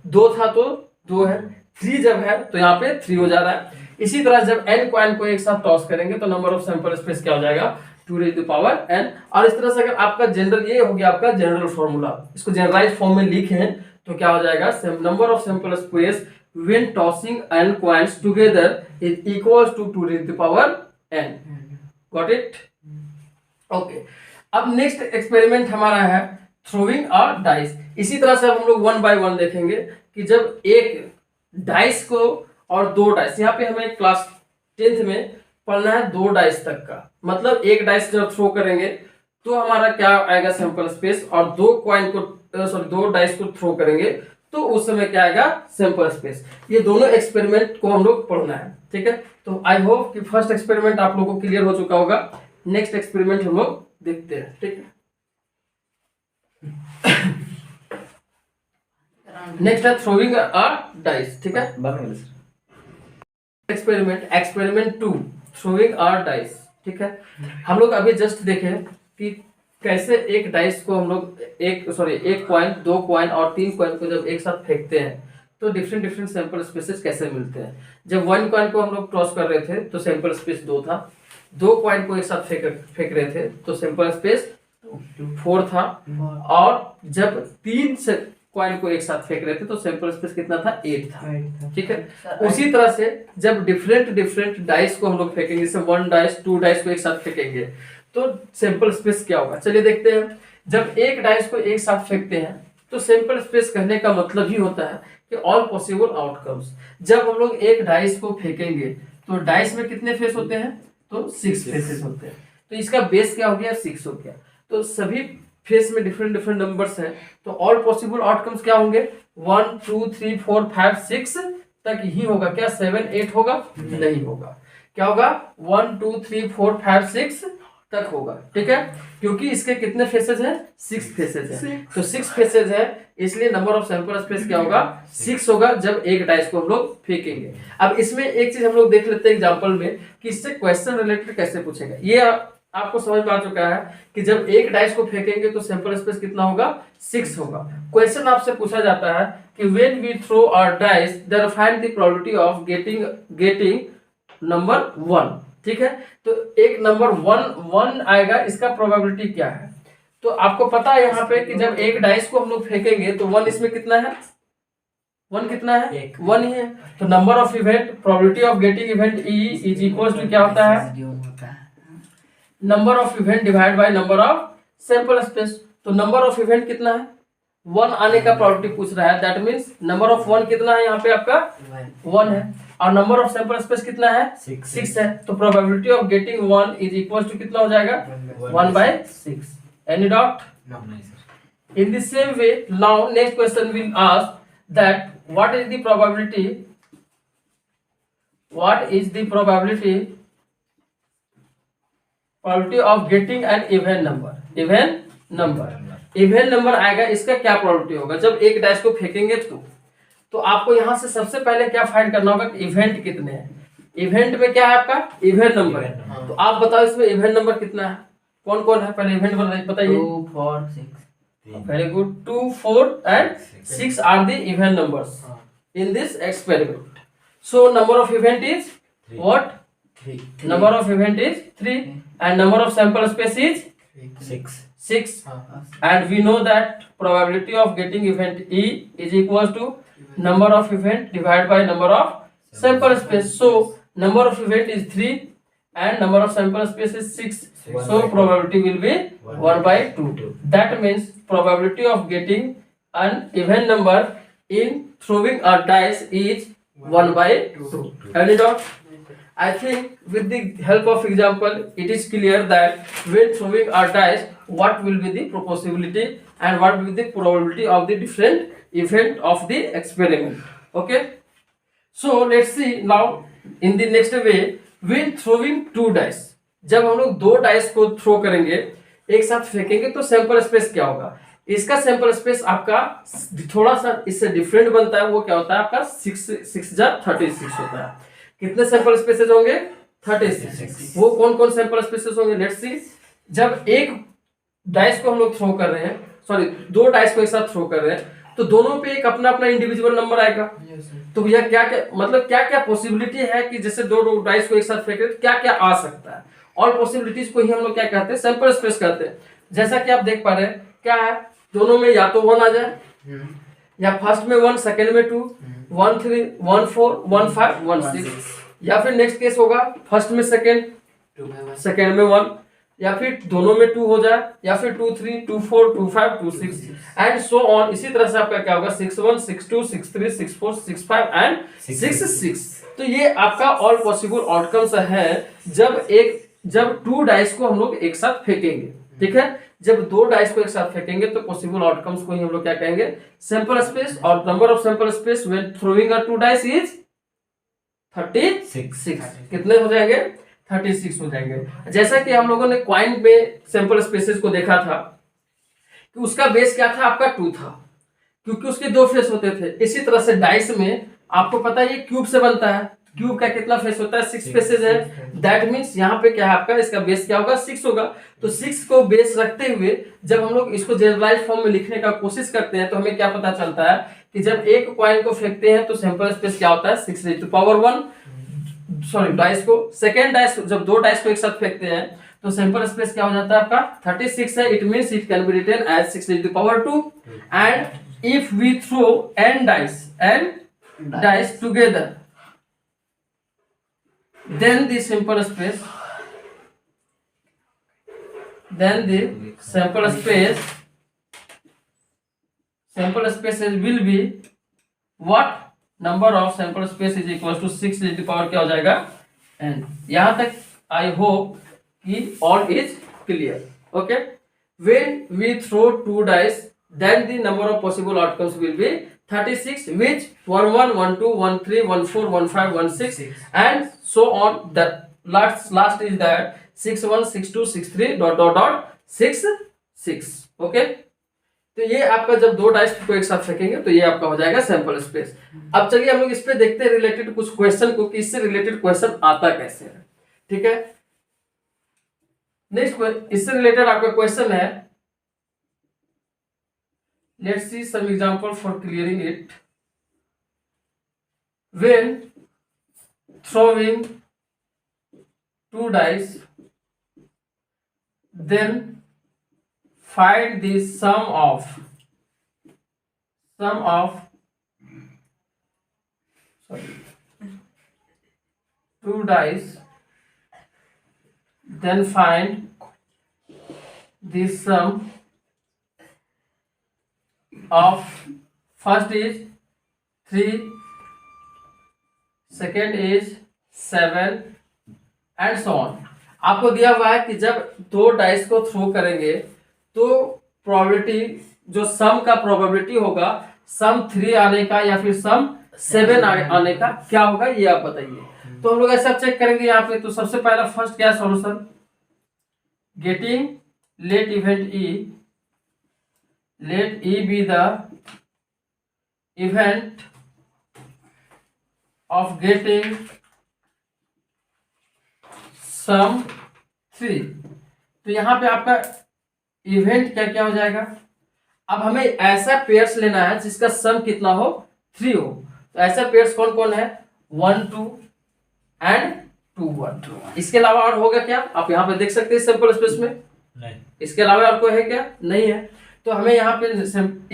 2 था तो 2 है, 3 जब है तो यहाँ पे 3 हो जा रहा है। इसी तरह जब n कॉइन को एक साथ टॉस करेंगे तो नंबर ऑफ सैंपल स्पेस क्या हो जाएगा? 2 raised to the power n। और इस तरह से अगर आपका जनरल, ये हो गया आपका जनरल फॉर्मूला, इसको जनरलाइज फॉर्म में लिखें तो क्या हो जाएगा? Number of sample space when tossing n coins together is equals to 2 raised to the power n। Got it? Okay। अब नेक्स्ट एक्सपेरिमेंट हमारा है थ्रोइंग अ डाइस। इसी तरह से हम लोग 1 by 1 देखेंगे कि जब एक डाइस को और 2 डाइस, यहाँ पे हमें क्लास 10th में पढ़ना है 2 डाइस तक का, मतलब एक डाइस जब थ्रो करेंगे तो हमारा क्या आएगा? Sample space. और 2 डाइस को थ्रो करेंगे तो उस समय क्या आएगा? Sample space. ये दोनों एक्सपेरिमेंट को हम लोग पढ़ना है, ठीक है। तो आई होप कि फर्स्ट एक्सपेरिमेंट आप लोगों को क्लियर हो चुका होगा। नेक्स्ट एक्सपेरिमेंट हम लोग देखते हैं, ठीक है। नेक्स्ट है थ्रोइंग अ डाइस, ठीक है। एक्सपेरिमेंट 2 थ्रोइंग अ डाइस, ठीक है। हम लोग अभी जस्ट देखे कि कैसे एक डाइस को हम लोग एक कॉइन, 2 कॉइन और 3 कॉइन को जब एक साथ फेंकते हैं तो डिफरेंट सैंपल स्पेसेस कैसे मिलते हैं। जब 1 कॉइन को हम लोग टॉस कर रहे थे तो सैंपल स्पेस 2 था, 2 कॉइन को एक साथ फेंक रहे थे तो सैंपल स्पेस 4 था, और जब 3 कॉइन को एक साथ फेंक रहे थे तो सैंपल स्पेस कितना था? 8 था, ठीक है। उसी तरह से जब डिफरेंट डाइस को हम लोग फेंकेंगे, जैसे 1 डाइस 2 डाइस को एक साथ फेंकेंगे तो सैंपल स्पेस क्या होगा? चलिए देखते हैं। जब एक डाइस को एक साथ फेंकते हैं तो सैंपल स्पेस कहने का मतलब ही होता है कि ऑल पॉसिबल आउटकम्स। जब हम लोग एक डाइस को फेंकेंगे तो डाइस में कितने फेस होते हैं? तो 6 फेसेस होते हैं। तो इसका बेस क्या हो गया? 6 हो गया। तो सभी फेस में डिफरेंट नंबर्स हैं, तो ऑल पॉसिबल आउटकम्स क्या होंगे? 1 2 3 4 5 6 तक ही होगा। क्या 7 8 होगा? नहीं होगा। क्या होगा? 1 2 3 4 5 6 तक होगा, ठीक है। क्योंकि इसके कितने फेसेस हैं? 6 फेसेस हैं। तो 6 फेसेस है, इसलिए नंबर ऑफ सैंपल स्पेस क्या होगा? 6 होगा जब एक डाइस को हम लोग फेंकेंगे। अब इसमें एक चीज हम लोग देख लेते हैं एग्जांपल में कि इससे क्वेश्चन रिलेटेड कैसे पूछेगा। ये आपको समझ में आ चुका है कि जब एक डाइस को फेंकेंगे तो सैंपल स्पेस कितना होगा? 6 होगा। क्वेश्चन आपसे पूछा जाता है कि when we throw a dice there find the probability of getting number 1, ठीक है। तो एक नंबर 1 आएगा, इसका प्रोबेबिलिटी क्या है? तो आपको पता है यहाँ पे कि जब एक डाइस को हम लोग फेंकेंगे तो 1 इसमें कितना है? 1 कितना है? 1 ही है। तो number of event, probability of getting event E is equal to क्या होता है? Number of event divide by number of sample space. तो नंबर ऑफ इवेंट कितना है? 1 आने का प्रोबेबिलिटी पूछ रहा है, दैट मींस नंबर ऑफ 1 कितना है? यहाँ पे आपका 1 है। और नंबर ऑफ सैंपल स्पेस कितना है? 6 है। तो probability of getting 1 is equal to कितना हो जाएगा? 1/6। Any doubt? In the same way, now next question will ask that what is the probability of getting an even number आएगा। इसका क्या प्रोबेबिलिटी होगा जब एक डाइस को फेंकेंगे? तो आपको यहां से सबसे पहले क्या फाइंड करना होगा? इवेंट कितने हैं। इवेंट में क्या है आपका? इवेंट नंबर है। तो आप बताओ इसमें इवेंट नंबर कितना है? कौन कौन है? पहले इवेंट बताइए। 2 4 6। Very good. 2 4 and 6 are the event numbers in this experiment. So number of event is what? 3. Number of event is 3 and number of sample space is 6. 6, and we know that probability of getting event E is equals to number of event divided by number of sample space. So number of event is 3 and number of sample space is 6. So probability will be 1 by 2. That means probability of getting an even number in throwing a dice is 1 by 2. Any doubt? I think with the help of example, it is clear that when throwing a dice, what will be the possibility and what will be the probability of the different event of the experiment. Okay. So let's see now in the next way when throwing two dice. जब हम लोग दो dice को throw करेंगे, एक साथ फेंकेंगे, तो सैंपल स्पेस क्या होगा? इसका सैंपल स्पेस आपका थोड़ा सा इससे डिफरेंट बनता है. वो क्या होता है आपका 6 जा 36 होता है. कितने सैंपल स्पेसेस होंगे? 36. वो कौन कौन सैंपल स्पेसेस होंगे? Let's see. जब एक डाइस को हम लोग थ्रो कर रहे हैं, सॉरी दो डाइस को एक साथ थ्रो कर रहे हैं, तो दोनों पे एक अपना अपना इंडिविजुअल नंबर आएगा. तो भैया क्या क्या मतलब क्या क्या पॉसिबिलिटी है कि जैसे दो डाइस को एक साथ फेंक रहे तो क्या क्या आ सकता है? ऑल पॉसिबिलिटीज को ही हम लोग क्या कहते हैं? सैंपल स्पेस कहते हैं. जैसा कि आप देख पा रहे हैं क्या है, दोनों में या तो 1 आ जाए, या फर्स्ट में 1, सेकंड में 2, 1 3, 1 4, 1 5, 1 6, या फिर नेक्स्ट केस होगा फर्स्ट में सेकंड, सेकंड में 1, या फिर दोनों में 2 हो जाए, या फिर 2 3, 2 4, 2 5, 2 6 एंड सो ऑन. इसी तरह से आपका क्या होगा 6 1, 6 2, 6 3, 6 4, 6 5 एंड 6 6. तो ये आपका ऑल पॉसिबल आउटकम्स है जब टू डाइस को हम लोग एक साथ फेंकेंगे. ठीक है, जब दो डाइस को एक साथ फेंकेंगे तो पॉसिबल आउटकम्स को ही हम लोग क्या कहेंगे? Sample space. और number of sample space when throwing a two dice is 36. कितने हो जाएंगे? 36 हो जाएंगे. जैसा कि हम लोगों ने क्वाइन में सैंपल स्पेसेस को देखा था कि उसका बेस क्या था? आपका 2 था, क्योंकि उसके दो फेस होते थे. इसी तरह से डाइस में आपको पता है ये क्यूब से बनता है. क्यूब का कितना फेस होता है? 6 फेसेस है. दैट मींस यहाँ पे क्या है आपका, इसका बेस क्या होगा? 6 होगा. तो 6 को बेस रखते हुए जब हम लोग इसको जनरलाइज फॉर्म में लिखने का कोशिश करते हैं तो हमें क्या पता चलता है कि जब एक कॉइन को फेंकते हैं तो सैंपल स्पेस क्या होता है? 6 raised to power 1. Sorry dice को, सेकेंड डाइस जब दो डाइस को एक साथ फेंकते हैं तो सैंपल स्पेस क्या हो जाता है आपका? 36 है. It means it can be written as 6 raised to power 2. And if we throw n dice together, then the sample space will be what? Number of sample space is equals to 6 raised to power क्या हो जाएगा? n. यहां तक I hope कि all is clear. Okay, when we throw two dice then the number of possible outcomes will be 36, which 1 1, 1 2, 1 3, 1 4, 1 5, 1 6 and so on. The last is that 6 1, 6 2, 6 3 ... 6 6. Okay, तो ये आपका जब दो डाइस को एक साथ फेंकेंगे तो ये आपका हो जाएगा सैंपल स्पेस. अब चलिए हम लोग इस पे देखते हैं रिलेटेड कुछ क्वेश्चन को कि इससे रिलेटेड क्वेश्चन आता कैसे है. ठीक है, नेक्स्ट इससे रिलेटेड आपका क्वेश्चन है. Let's see some example for clearing it. When throwing two dice, then find the sum of two dice, then find the sum of first is 3, second is 7 and so on. आपको दिया हुआ है कि जब दो dice को throw करेंगे तो प्रोबेबिलिटी, जो सम का प्रोबेबिलिटी होगा, सम 3 आने का या फिर सम 7 आने का क्या होगा ये आप बताइए. तो हम लोग ऐसा चेक करेंगे यहाँ पे. तो सबसे पहला फर्स्ट क्या solution? Getting let event E, let E be the event of getting sum 3. तो यहाँ पे आपका इवेंट क्या क्या हो जाएगा? अब हमें ऐसा पेयर्स लेना है जिसका सम कितना हो? 3 हो. तो ऐसा पेयर्स कौन कौन है? 1 2 एंड 2 1। इसके अलावा और होगा क्या, आप यहाँ पे देख सकते हैं सैंपल स्पेस में, नहीं। इसके अलावा और कोई है क्या, नहीं है। तो हमें यहाँ पे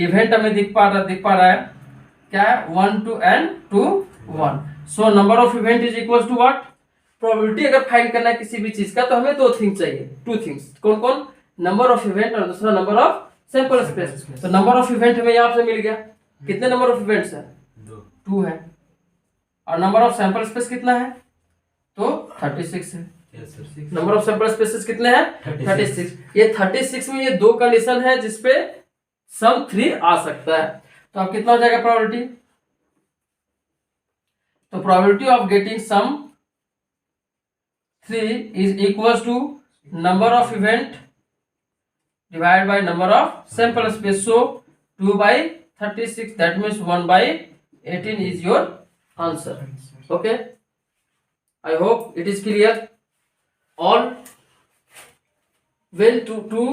इवेंट हमें दिख पा रहा है क्या है, 1 2 and 2 1। So number of event is equal to what, probability अगर फाइंड करना है किसी भी चीज का तो हमें दो थिंग चाहिए, टू थिंग्स। कौन कौन, नंबर ऑफ इवेंट और दूसरा नंबर ऑफ सैंपल स्पेस। तो नंबर ऑफ इवेंट हमें यहाँ से मिल गया, कितने नंबर ऑफ इवेंट्स है, 2 है। और नंबर ऑफ सैंपल स्पेस कितना है, तो 36 है। नंबर ऑफ सैंपल स्पेसेस कितने हैं, 36। ये 36 में ये दो कंडीशन है जिसपे सम 3 आ सकता है। तो अब कितना हो जाएगा प्रोबेबिलिटी, तो probability of getting sum 3 is equal to number of event divided by number of sample space. So 2 by 36, that means 1 by 18 is your answer. Okay, I hope it is clear. All when two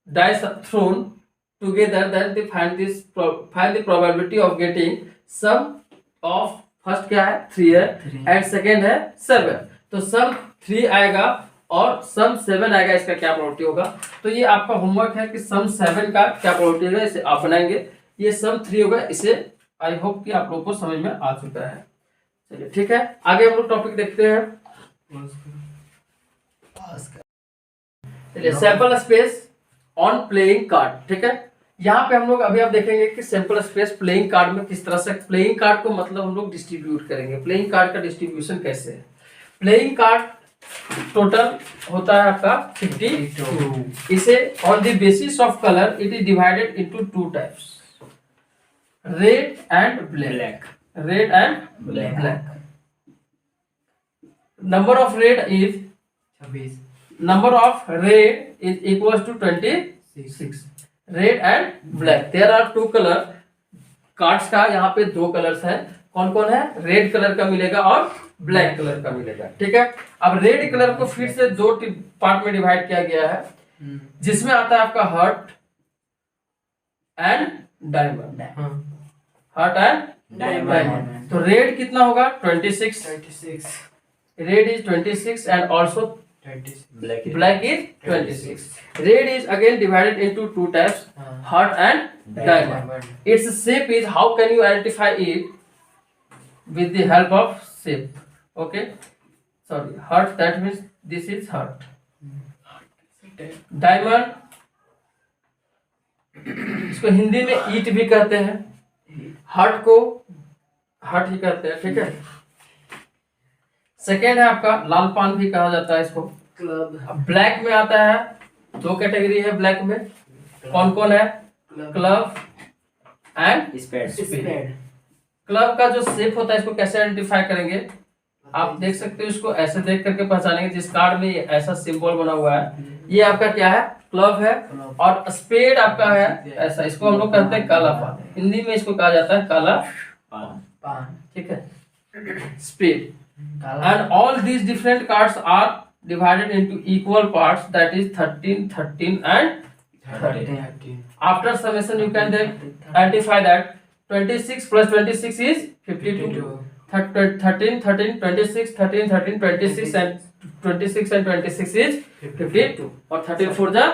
dice are thrown together, then they find the probability of getting sum of first क्या है 3 है, and second है 7। तो sum 3 आएगा और सम 7 आएगा, इसका क्या प्रोबेबिलिटी होगा। तो ये आपका होमवर्क है कि सम 7 का क्या प्रोबेबिलिटी होगा, इसे आप बनाएंगे। ये सम 3 होगा, इसे आई होप कि आप लोगों को समझ में आ चुका है। चलिए ठीक है, आगे हम लोग टॉपिक देखते हैं। चलिए sample space on playing card, ठीक है। यहाँ पे हम लोग अभी आप देखेंगे कि सैंपल स्पेस प्लेइंग कार्ड में किस तरह से, प्लेइंग कार्ड को मतलब हम लोग डिस्ट्रीब्यूट करेंगे। प्लेइंग कार्ड का डिस्ट्रीब्यूशन कैसे है, प्लेइंग कार्ड टोटल होता है आपका 52। इसे on the basis of colour it is divided into 2 types, red and black. Red and black. Number of red is 26। Number of red is equal to 26। Red and black, there are 2 colour. Cards का यहाँ पे 2 colours है, कौन कौन है, red colour का मिलेगा और ब्लैक कलर का मिलेगा, ठीक है। अब रेड कलर को फिर से 2 पार्ट में डिवाइड किया गया है, जिसमें आता है आपका heart and diamond. Heart and diamond. तो रेड कितना होगा 26। Red is 26 and also black is 26। Red is again divided into 2 types, heart and diamond. Its shape is, how can you identify it, with the help of shape. Okay, sorry, heart, that means this is heart. Diamond, इसको हिंदी में ईट भी कहते हैं, heart को heart ही कहते हैं, ठीक है। सेकेंड है आपका लाल पान भी कहा जाता है इसको। क्लब, ब्लैक में आता है, 2 कैटेगरी है ब्लैक में, कौन कौन है, क्लब एंड स्पेड। क्लब का जो शेप होता है इसको कैसे आइडेंटिफाई करेंगे, आप देख सकते हो, इसको ऐसे देख करके पहचानेंगे। जिस कार्ड में ऐसा सिंबल बना हुआ है ये आपका क्या है, क्लब है। और स्पेड आपका है ऐसा, इसको हम लोग कहते हैं काला पान, हिंदी में इसको कहा जाता है काला पान, ठीक है, spade. And all these different cards are divided into equal parts, that is 13 13 and 13। After summation you can identify that 26 plus 26 is 52. 13 13 26 13 13 26 and 26 and 26 is 52 और 13 4 जा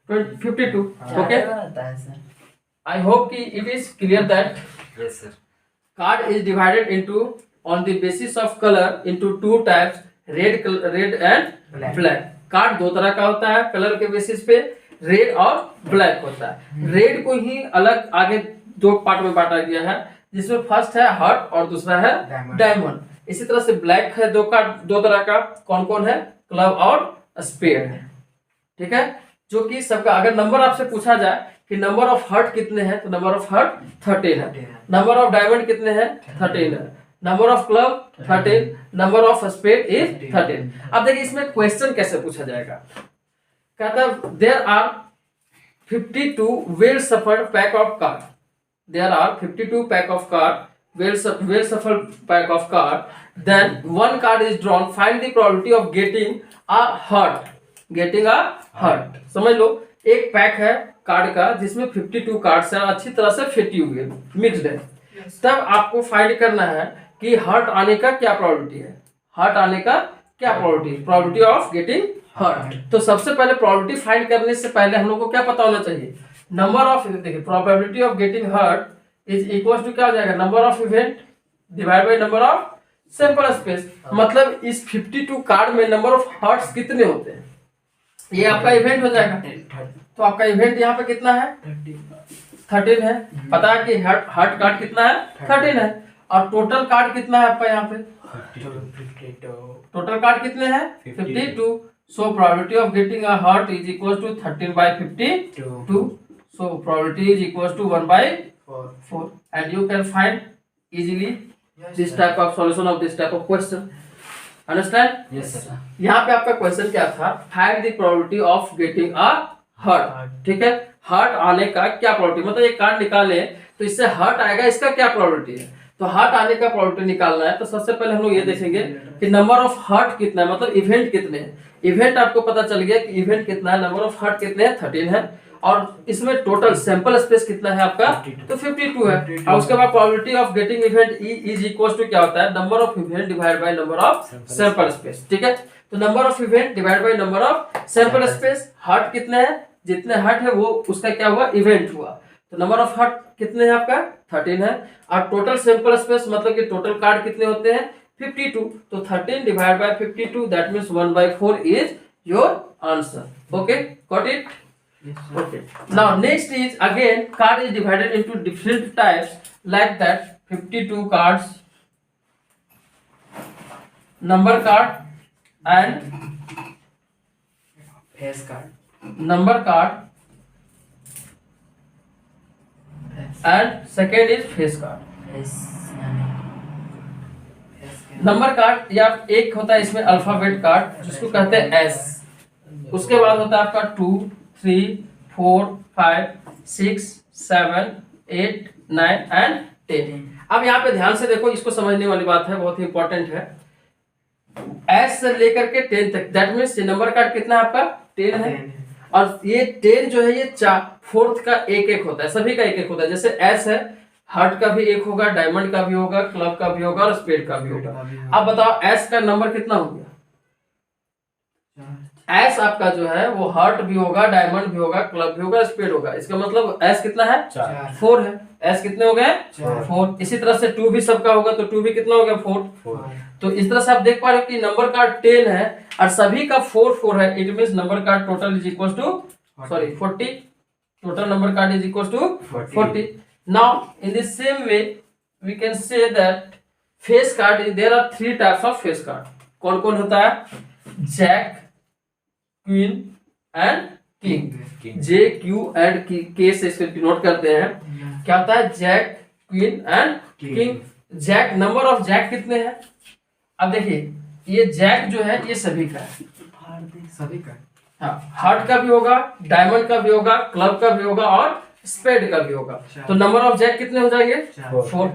52. Okay, I hope कि it is clear that Yes sir. card is divided into on the basis of color into 2 types, red and black. Card 2 तरह का होता है, colour के basis पे red और ब्लैक होता है। रेड को ही अलग आगे 2 पार्ट में बांटा गया है, जिसमें फर्स्ट है हार्ट और दूसरा है डायमंड। इसी तरह से ब्लैक है 2 तरह का, कौन कौन है, क्लब और स्पेड है, ठीक है। जो कि सबका अगर नंबर आपसे पूछा जाए कि नंबर ऑफ हार्ट कितने हैं, तो नंबर ऑफ हार्ट 13 है। नंबर ऑफ डायमंड कितने हैं, 13 है। Number of club 13, number of spade is 13। अब देखिए इसमें क्वेश्चन कैसे पूछा जाएगा, कहता है there are 52 well shuffled pack of card. There are 52 pack of card, well shuffled pack of card. Then one card is drawn. Find the probability of getting a heart. Getting a heart. समझ लो, एक pack है card का जिसमें 52 cards हैं, अच्छी तरह से फिटी हुई है, मिक्स्ड है। तब आपको फाइंड करना है कि हार्ट आने का क्या प्रोबेबिलिटी है। हार्ट आने का क्या probability, probability of getting heart. तो सबसे पहले प्रोबेबिलिटी फाइंड करने से पहले हम लोग को क्या पता होना चाहिए, नंबर ऑफ, देखिए probability of getting heart is equal to क्या हो जाएगा, number of event divide by number of sample space. मतलब इस 52 कार्ड में नंबर ऑफ हर्ट्स कितने होते हैं, ये आपका इवेंट हो जाएगा। तो आपका इवेंट यहाँ पे कितना है, 13 है। पता है कि हर्ट कार्ड कितना है, 13 है। और टोटल कार्ड कितना है आपका यहाँ पे, टोटल कार्ड कितने हैं, 52। So probability of getting a heart is equal to 13/52। So probability is equal to 1/4 and you can find easily this type of solution of this type of question. Understand? Yes sir. यहाँ पे आपका question क्या था, find the probability of getting a heart. ठीक है, hurt आने का क्या प्रोबेबिलिटी, मतलब एक कार्ड निकाले तो इससे हर्ट आएगा, इसका क्या प्रोबेबिलिटी है। तो हर्ट आने का प्रोबेबिलिटी निकालना है तो सबसे पहले हम लोग ये देखेंगे कि नंबर ऑफ हर्ट कितना है, मतलब इवेंट कितने हैं। इवेंट आपको पता चल गया कि इवेंट कितना है, नंबर ऑफ हर्ट कितने हैं, 13 है। और इसमें टोटल सैंपल स्पेस कितना है आपका, तो 52 है। और उसके बाद probability of getting event E is equal to क्या होता है, number of event divide by number of sample space. ठीक है, तो number of event divide by number of sample space. Heart कितने हैं, जितने हर्ट है वो उसका क्या हुआ, इवेंट हुआ। तो नंबर ऑफ हर्ट कितने हैं आपका, 13 है। और टोटल सैंपल स्पेस मतलब कि टोटल कार्ड कितने होते हैं, 52। तो 13 divide by 52 that means 1/4 is your answer. Okay, got it. Okay. Now next is again card is divided into different types like that 52 cards, number card and Face card. number card and second is face card. Face. Number card या एक होता है इसमें alphabet card जिसको कहते हैं S. उसके बाद होता है आपका 2 3 4 5 6 7 8 9 एंड 10। अब यहाँ पे ध्यान से देखो, इसको समझने वाली बात है, बहुत ही इंपॉर्टेंट है। एस से लेकर के 10 तक, दैट मीन्स ये नंबर कार्ड कितना है आपका, 10 है। और ये 10 जो है ये 4 का एक एक होता है, सभी का एक एक होता है। जैसे एस है, हार्ट का भी एक होगा, डायमंड का भी होगा, क्लब का भी होगा और स्पेड का भी होगा। अब बताओ एस का नंबर कितना हो गया, एस आपका जो है वो हार्ट भी होगा, डायमंड भी होगा, क्लब भी होगा, स्पेड होगा। इसका मतलब एस कितना है, 4 है। एस कितने हो गए, 4। इसी तरह से 2 भी सबका होगा, तो 2 भी कितना हो गया, 4। तो इस तरह से आप देख पा रहे हो कि नंबर कार्ड 10 है और सभी का 4 है। It means number card total is equal to 40। Total number card is equal to 40। Now in the same way we can say that face card, there are 3 types of face card. कौन कौन होता है, jack, queen and king. J Q and K से इसको denote करते हैं। क्या होता है, jack, queen and king. Jack, number of jack कितने हैं। अब देखिए ये जैक जो है ये सभी का है, सभी का। हाँ, हार्ट का भी होगा, डायमंड का भी होगा, क्लब का भी होगा और स्पेड का भी होगा। तो नंबर ऑफ जैक कितने हो जाएंगे, 4।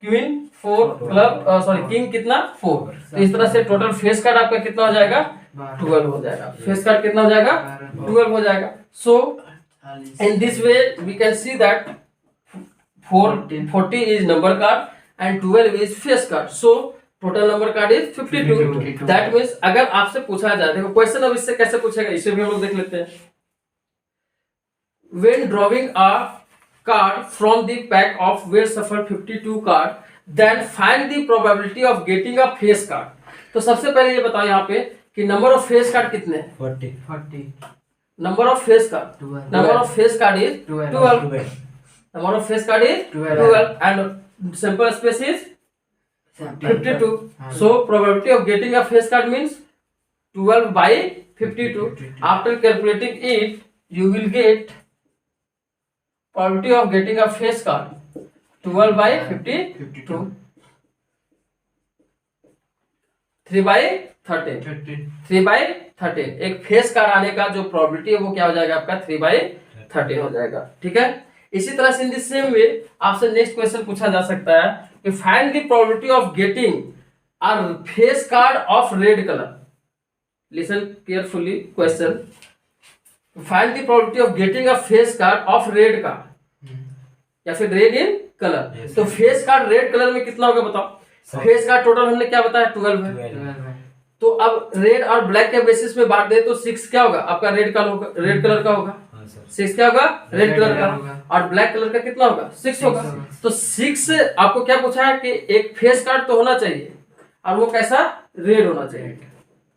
क्वीन 4, क्लब सॉरी किंग कितना, 4। तो इस तरह से टोटल फेस कार्ड आपका कितना हो जाएगा, 12 हो जाएगा। फेस कार्ड कितना हो जाएगा, 12 हो जाएगा। So in this way we can see that 40 is number card and 12 is face card. So total number card is 52। That means अगर आपसे पूछा जाए, देखो क्वेश्चन अब इससे कैसे पूछेगा, इसे भी हम लोग देख लेते हैं। When drawing a card from the pack of where suffer 52 card, then find the probability of getting a face card. तो सबसे पहले ये बताओ यहाँ पे कि नंबर ऑफ फेस कार्ड कितने हैं, 40। Number of face card, number of face card is 12। Number of face card is 12 and sample space is 52. So probability of getting a face card means 12/52. After calculating it, you will get probability of getting a face card 12/52. 3/13. 3/13 एक face card आने का जो probability है वो क्या हो जाएगा आपका, 3/13 हो जाएगा। ठीक है, इसी तरह से इन द सेम वे आपसे नेक्स्ट क्वेश्चन पूछा जा सकता है कि find the probability of getting a face card of red colour. Listen carefully question, find the probability of getting a face card of red card या फिर रेड इन कलर। तो face card red colour में कितना होगा बताओ। Face card total हमने क्या बताया, 12 है। तो अब रेड और ब्लैक के बेसिस पे बांट दे तो 6 क्या होगा आपका, रेड कलर होगा, रेड कलर का होगा। हाँ सर। 6 क्या होगा, रेड कलर का। होगा। और ब्लैक कलर का कितना होगा, 6 होगा। होगा। तो 6 आपको क्या पूछा है कि एक फेस कार्ड तो होना चाहिए, और वो कैसा, रेड होना चाहिए।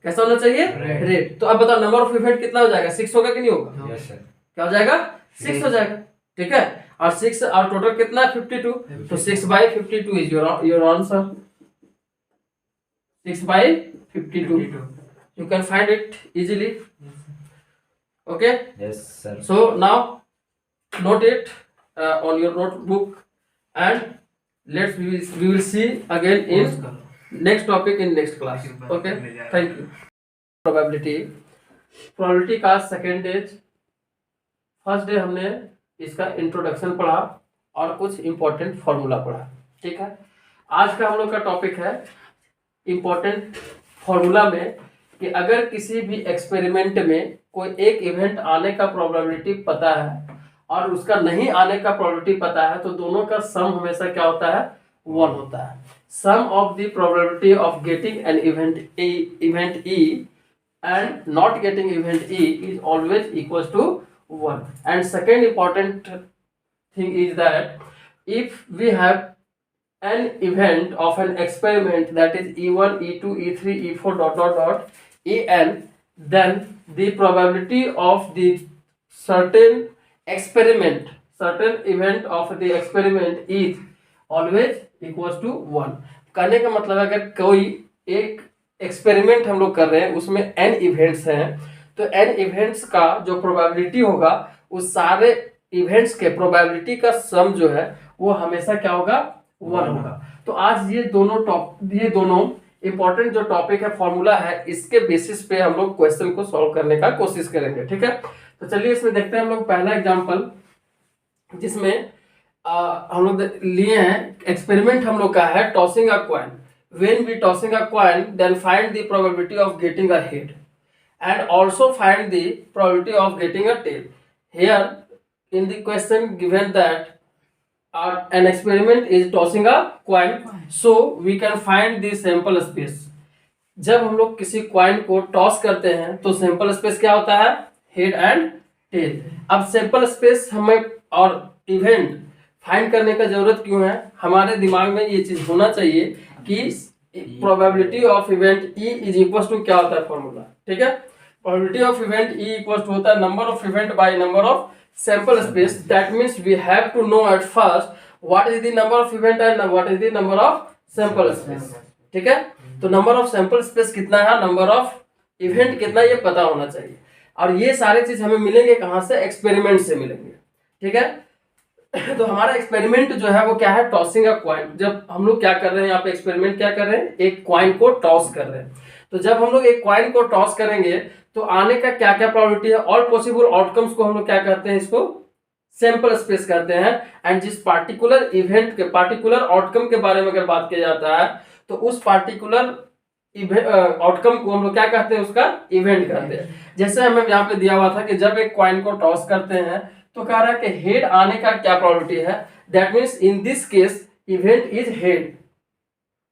कैसा होना चाहिए, Red। रेड। तो अब बताओ नंबर ऑफ इवेंट कितना हो जाएगा, 6 होगा कि नहीं होगा, यस सर। क्या हो जाएगा, 6 हो जाएगा। ठीक है, और 6 और टोटल कितना है, 52। तो 6/52 is your answer. 6/52 you can find it easily. Okay, yes sir. so now note it on your notebook, and we will see again in next topic in next class. Okay, thank you. probability का second day, first day हमने इसका introduction पढ़ा और कुछ important formula पढ़ा। ठीक है, आज का हम लोग का टॉपिक है इंपॉर्टेंट फॉर्मूला में कि अगर किसी भी एक्सपेरिमेंट में कोई एक इवेंट आने का प्रोबेबिलिटी पता है और उसका नहीं आने का प्रोबेबिलिटी पता है, तो दोनों का सम हमेशा क्या होता है, 1 होता है। Sum of the probability of getting an event E and not getting event E is always equals to 1. And second important thing is that if we have an event of an experiment that is E1, E2, E3, E4 dot dot dot En, then the probability of the certain event of the experiment is always equals to 1. कहने का मतलब है अगर कोई एक experiment हम लोग कर रहे हैं उसमें n इवेंट्स हैं, तो n इवेंट्स का जो प्रोबेबिलिटी होगा उस सारे इवेंट्स के प्रोबेबिलिटी का सम जो है वो हमेशा क्या होगा, 1 होगा। तो आज ये दोनों इंपॉर्टेंट जो टॉपिक है, फॉर्मूला है, इसके बेसिस पे हम लोग क्वेश्चन को सॉल्व करने का कोशिश करेंगे। ठीक है, तो चलिए इसमें देखते हैं हम लोग पहला एग्जांपल, जिसमें हम लोग लिए हैं एक्सपेरिमेंट हम लोग का है tossing a coin. When we tossing a coin, then find the probability of getting a head and also find the probability of getting a tail. Here in the question given that an experiment is tossing a coin, so we can find the sample space. जब हम लोग किसी coin को toss करते हैं तो sample space क्या होता है, हेड एंड टेल। अब सैंपल स्पेस हमें और इवेंट फाइंड करने का जरूरत क्यों है, हमारे दिमाग में ये चीज होना चाहिए कि probability of event E is equal to क्या होता है फॉर्मूला। ठीक है, probability of event E equal to होता है number of event by number of sample space. That means we have to know at first what is the number of event and what is the number of sample space. ठीक है, तो number of sample space कितना है, number of event कितना, ये पता होना चाहिए। और ये सारे चीज हमें मिलेंगे कहाँ से, एक्सपेरिमेंट से मिलेंगे। ठीक है, तो हमारा एक्सपेरिमेंट जो है वो क्या है, टॉसिंग अ कॉइन। जब हम लोग क्या कर रहे हैं यहाँ पे, एक्सपेरिमेंट क्या कर रहे हैं, एक कॉइन को टॉस कर रहे हैं। तो जब हम लोग एक कॉइन को टॉस करेंगे तो आने का क्या क्या प्रोबेबिलिटी है, ऑल पॉसिबल आउटकम्स को हम लोग क्या करते हैं, इसको सैंपल स्पेस कहते हैं। एंड जिस पार्टिकुलर इवेंट के पार्टिकुलर आउटकम के बारे में अगर बात किया जाता है तो उस पार्टिकुलर आउटकम को हम लोग क्या कहते हैं, उसका इवेंट कहते हैं। जैसे हमें यहाँ पे दिया हुआ था कि जब एक कॉइन को टॉस करते हैं तो कह रहा है कि हेड आने का क्या प्रोबेबिलिटी है, that means in this case event is head.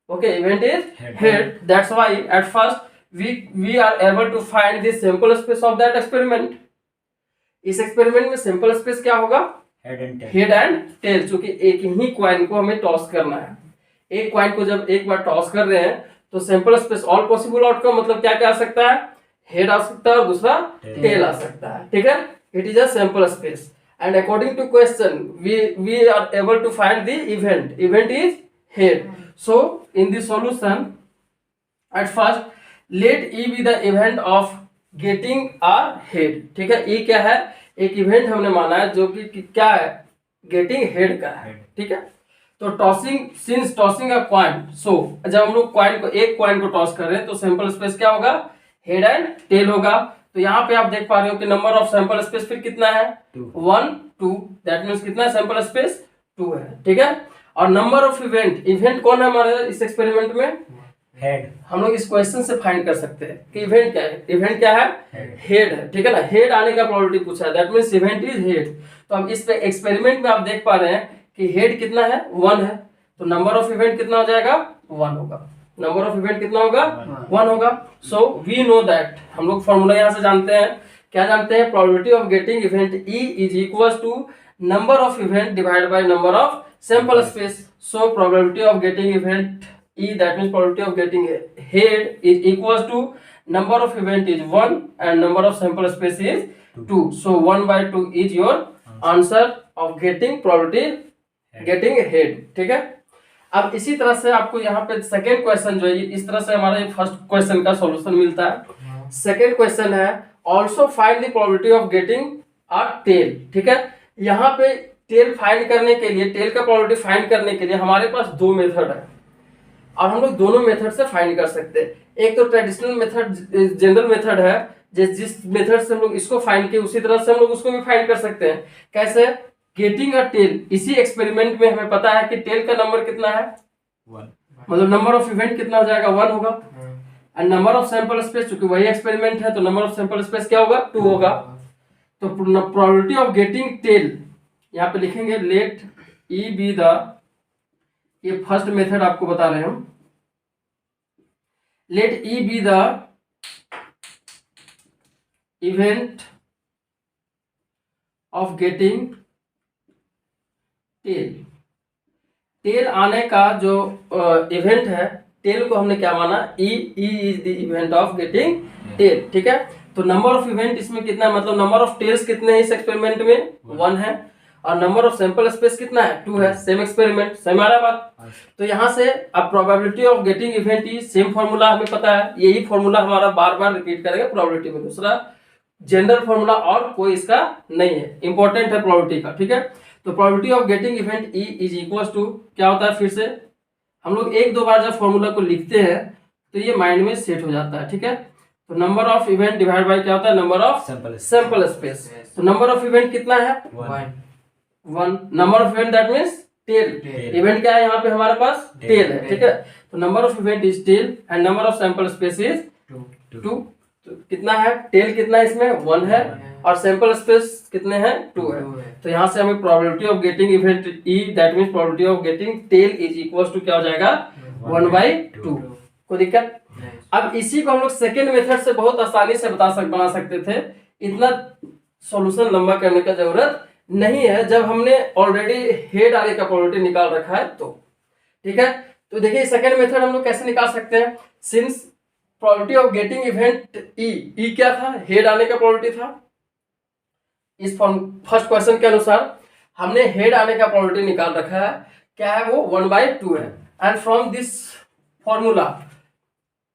Okay, event is head, that's why at first we are able to find the sample space of that experiment. इस एक्सपेरिमेंट में सैंपल स्पेस क्या होगा, head and tell, क्योंकि एक ही coin को हमें toss करना है। एक कॉइन को जब एक बार टॉस कर रहे हैं तो sample space all possible outcome मतलब क्या क्या आ सकता है, हेड आ सकता है और दूसरा टेल आ सकता है। ठीक है, it is a sample space and according to question we are able to find the event is head. So in the solution at first let E be the event of getting a head. ठीक है, E क्या है, एक event हमने माना है जो कि क्या है, गेटिंग हेड का है। ठीक है, तो टॉसिंग अ कॉइन, सो जब हम लोग एक कॉइन को टॉस कर रहे हैं तो सैंपल स्पेस क्या होगा, हेड एंड टेल होगा। तो यहाँ पे आप देख पा रहे हो कि नंबर ऑफ सैंपल स्पेस फिर कितना है, 1 2, दैट मींस कितना है, सैंपल स्पेस 2 है। ठीक है, और नंबर ऑफ इवेंट कौन है हमारे इस एक्सपेरिमेंट में, हेड। हम लोग इस क्वेश्चन से फाइंड कर सकते हैं कि इवेंट क्या है, इवेंट क्या है, हेड है। ठीक है ना, हेड आने का प्रोबेबिलिटी पूछा है, that means event is head. तो अब इस पे एक्सपेरिमेंट में आप देख पा रहे हैं कि हेड कितना है, 1 है, तो नंबर ऑफ इवेंट कितना हो जाएगा, 1 होगा। नंबर ऑफ इवेंट कितना होगा? One. 1 होगा। सो वी नो दैट, हम लोग फॉर्मूला यहाँ से जानते हैं, क्या जानते हैं? Probability of getting event E is equal to number of event divide by number of sample space. So probability of getting event E, that means probability of getting head is equal to number of event is 1 and number of sample space is 2. So 1/2 is your answer of getting probability getting head। ठीक है, अब इसी तरह से आपको यहाँ पे second question जो है, इस तरह से हमारा फर्स्ट क्वेश्चन का सॉल्यूशन मिलता है। सेकेंड क्वेश्चन है also find the probability of getting a tail. ठीक है, यहाँ पे टेल फाइंड करने के लिए, टेल का प्रोबेबिलिटी फाइंड करने के लिए हमारे पास दो मेथड है और हम लोग दोनों मेथड से फाइंड कर सकते हैं। एक तो ट्रेडिशनल मेथड, जनरल मेथड है, जिस मेथड से हम लोग इसको फाइंड किए उसी तरह से हम लोग उसको भी फाइंड कर सकते हैं। कैसे? Getting a tail. इसी एक्सपेरिमेंट में हमें पता है कि टेल का नंबर कितना है? 1. मतलब नंबर ऑफ इवेंट कितना हो जाएगा? 1 होगा। And number of sample space, चूंकि वही एक्सपेरिमेंट है तो नंबर ऑफ सैंपल स्पेस क्या होगा? 2 होगा। तो प्रोबेबिलिटी ऑफ गेटिंग टेल यहाँ पे लिखेंगे लेट ई बी द, ये फर्स्ट मेथड आपको बता रहे हैं हम, let E be the event of getting tail। Tail आने का जो इवेंट है, टेल को हमने क्या माना? E is the event of getting tell. ठीक है, तो नंबर ऑफ इवेंट इसमें कितना है? मतलब नंबर ऑफ टेल्स कितने हैं इस एक्सपेरिमेंट में? 1 है। और नंबर ऑफ सैंपल स्पेस कितना है? 2 है। सेम एक्सपेरिमेंट, सेम आ रहा बात। तो यहाँ से अब probability of getting event E, same formula हमें पता है, यही फॉर्मूला हमारा बार बार रिपीट करेंगे प्रोबेबिलिटी में। दूसरा जनरल फॉर्मूला और कोई इसका नहीं है, इंपॉर्टेंट है प्रोबेबिलिटी का। ठीक है, तो probability of getting event E is equal to क्या होता है? फिर से हम लोग एक दो बार जब फॉर्मूला को लिखते हैं तो ये माइंड में सेट हो जाता है। ठीक है, तो number of event divide by क्या होता है? Number of sample space. तो नंबर ऑफ इवेंट कितना है? 1। Number of event that means tail. Event क्या है यहाँ पे हमारे पास? टेल है। ठीक है, तो number of event is tail and number of sample space is 2। तो कितना है? टेल कितना है इसमें? 1 है और सैंपल स्पेस कितने हैं? 2 है। तो यहाँ से हमें probability of getting event E, that means probability of getting tail is equal to क्या हो जाएगा? 1/2। कोई दिक्कत? अब इसी को हम लोग सेकेंड मेथड से बहुत आसानी से बना सकते थे, इतना सॉल्यूशन लंबा करने का जरूरत नहीं है जब हमने ऑलरेडी हेड आने का प्रोबेबिलिटी निकाल रखा है तो। ठीक है, तो देखिए सेकेंड मेथड हम लोग कैसे निकाल सकते हैं। Since probability of getting event ई क्या था? हेड आने का प्रोबेबिलिटी था। इस फर्स्ट क्वेश्चन के अनुसार हमने हेड आने का प्रोबेबिलिटी निकाल रखा है, क्या है वो? 1/2 है। And from this formula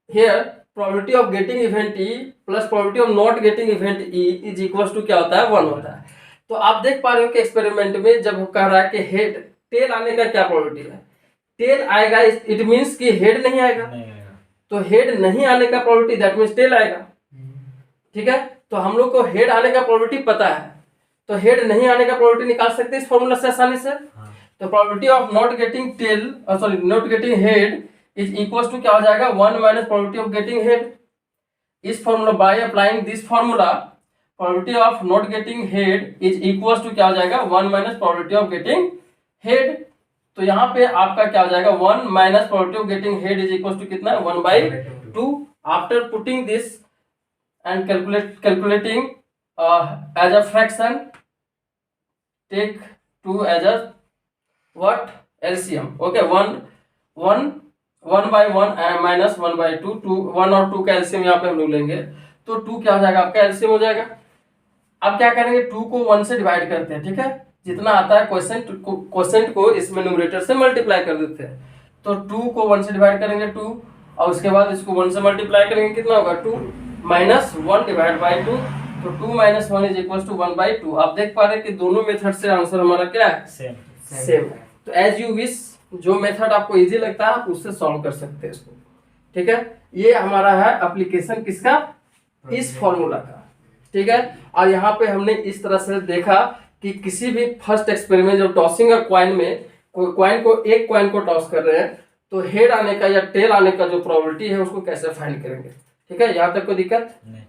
here probability of getting event E plus probability of not getting event E is equal to क्या होता है? 1 होता है। तो आप देख पा रहे हो कि एक्सपेरिमेंट में जब वो कह रहा है कि हेड, टेल आने का क्या प्रोबेबिलिटी है? टेल आएगा, इट मींस कि हेड नहीं आएगा। तो हेड नहीं आने का प्रोबेबिलिटी दैट मींस टेल आएगा। ठीक है, तो हम लोग को हेड आने का प्रोबेबिलिटी पता है, तो हेड नहीं आने का प्रोबेबिलिटी निकाल सकते हैं इस फॉर्मूला से आसानी से। तो probability of not getting tail, sorry not getting head is equal to क्या हो जाएगा? 1 minus probability of getting head. इस formula, by applying this formula, probability of not getting head is equal to क्या हो जाएगा? 1 minus probability of getting head. तो यहाँ पे आपका क्या हो जाएगा? 1 minus probability of getting head is equal to कितना? 1/2। After putting this and calculating as a fraction, take 2 as a what? LCM. Okay, 1/1 minus 1/2, 1 और 2 का एलसीएम यहाँ पे हम लोग लेंगे तो 2 क्या हो जाएगा? आपका एलसीएम हो जाएगा। अब क्या करेंगे? 2 को 1 से डिवाइड करते हैं। ठीक है, जितना आता है क्वोशेंट को इसमें न्यूमरेटर से मल्टीप्लाई कर देते हैं। तो 2 को 1 से डिवाइड करेंगे 2, और उसके बाद इसको 1 से मल्टीप्लाई करेंगे, कितना होगा? 2 माइनस 1 डिवाइड बाई 2। तो 2 माइनस 1 इज इक्वल टू 1/2। आप देख पा रहे हैं कि दोनों मेथड से आंसर हमारा क्या है? सेम है। तो एज यू विश, जो मेथड आपको इजी लगता है आप उससे सॉल्व कर सकते हैं इसको। ठीक है, ये हमारा है एप्लीकेशन किसका? इस फॉर्मूला का। ठीक है, और यहाँ पे हमने इस तरह से देखा कि किसी भी फर्स्ट एक्सपेरिमेंट जब टॉसिंग अ कॉइन में, एक कॉइन को टॉस कर रहे हैं तो हेड आने का या टेल आने का जो प्रोबेबिलिटी है उसको कैसे फाइंड करेंगे। ठीक है, यहाँ तक कोई दिक्कत नहीं।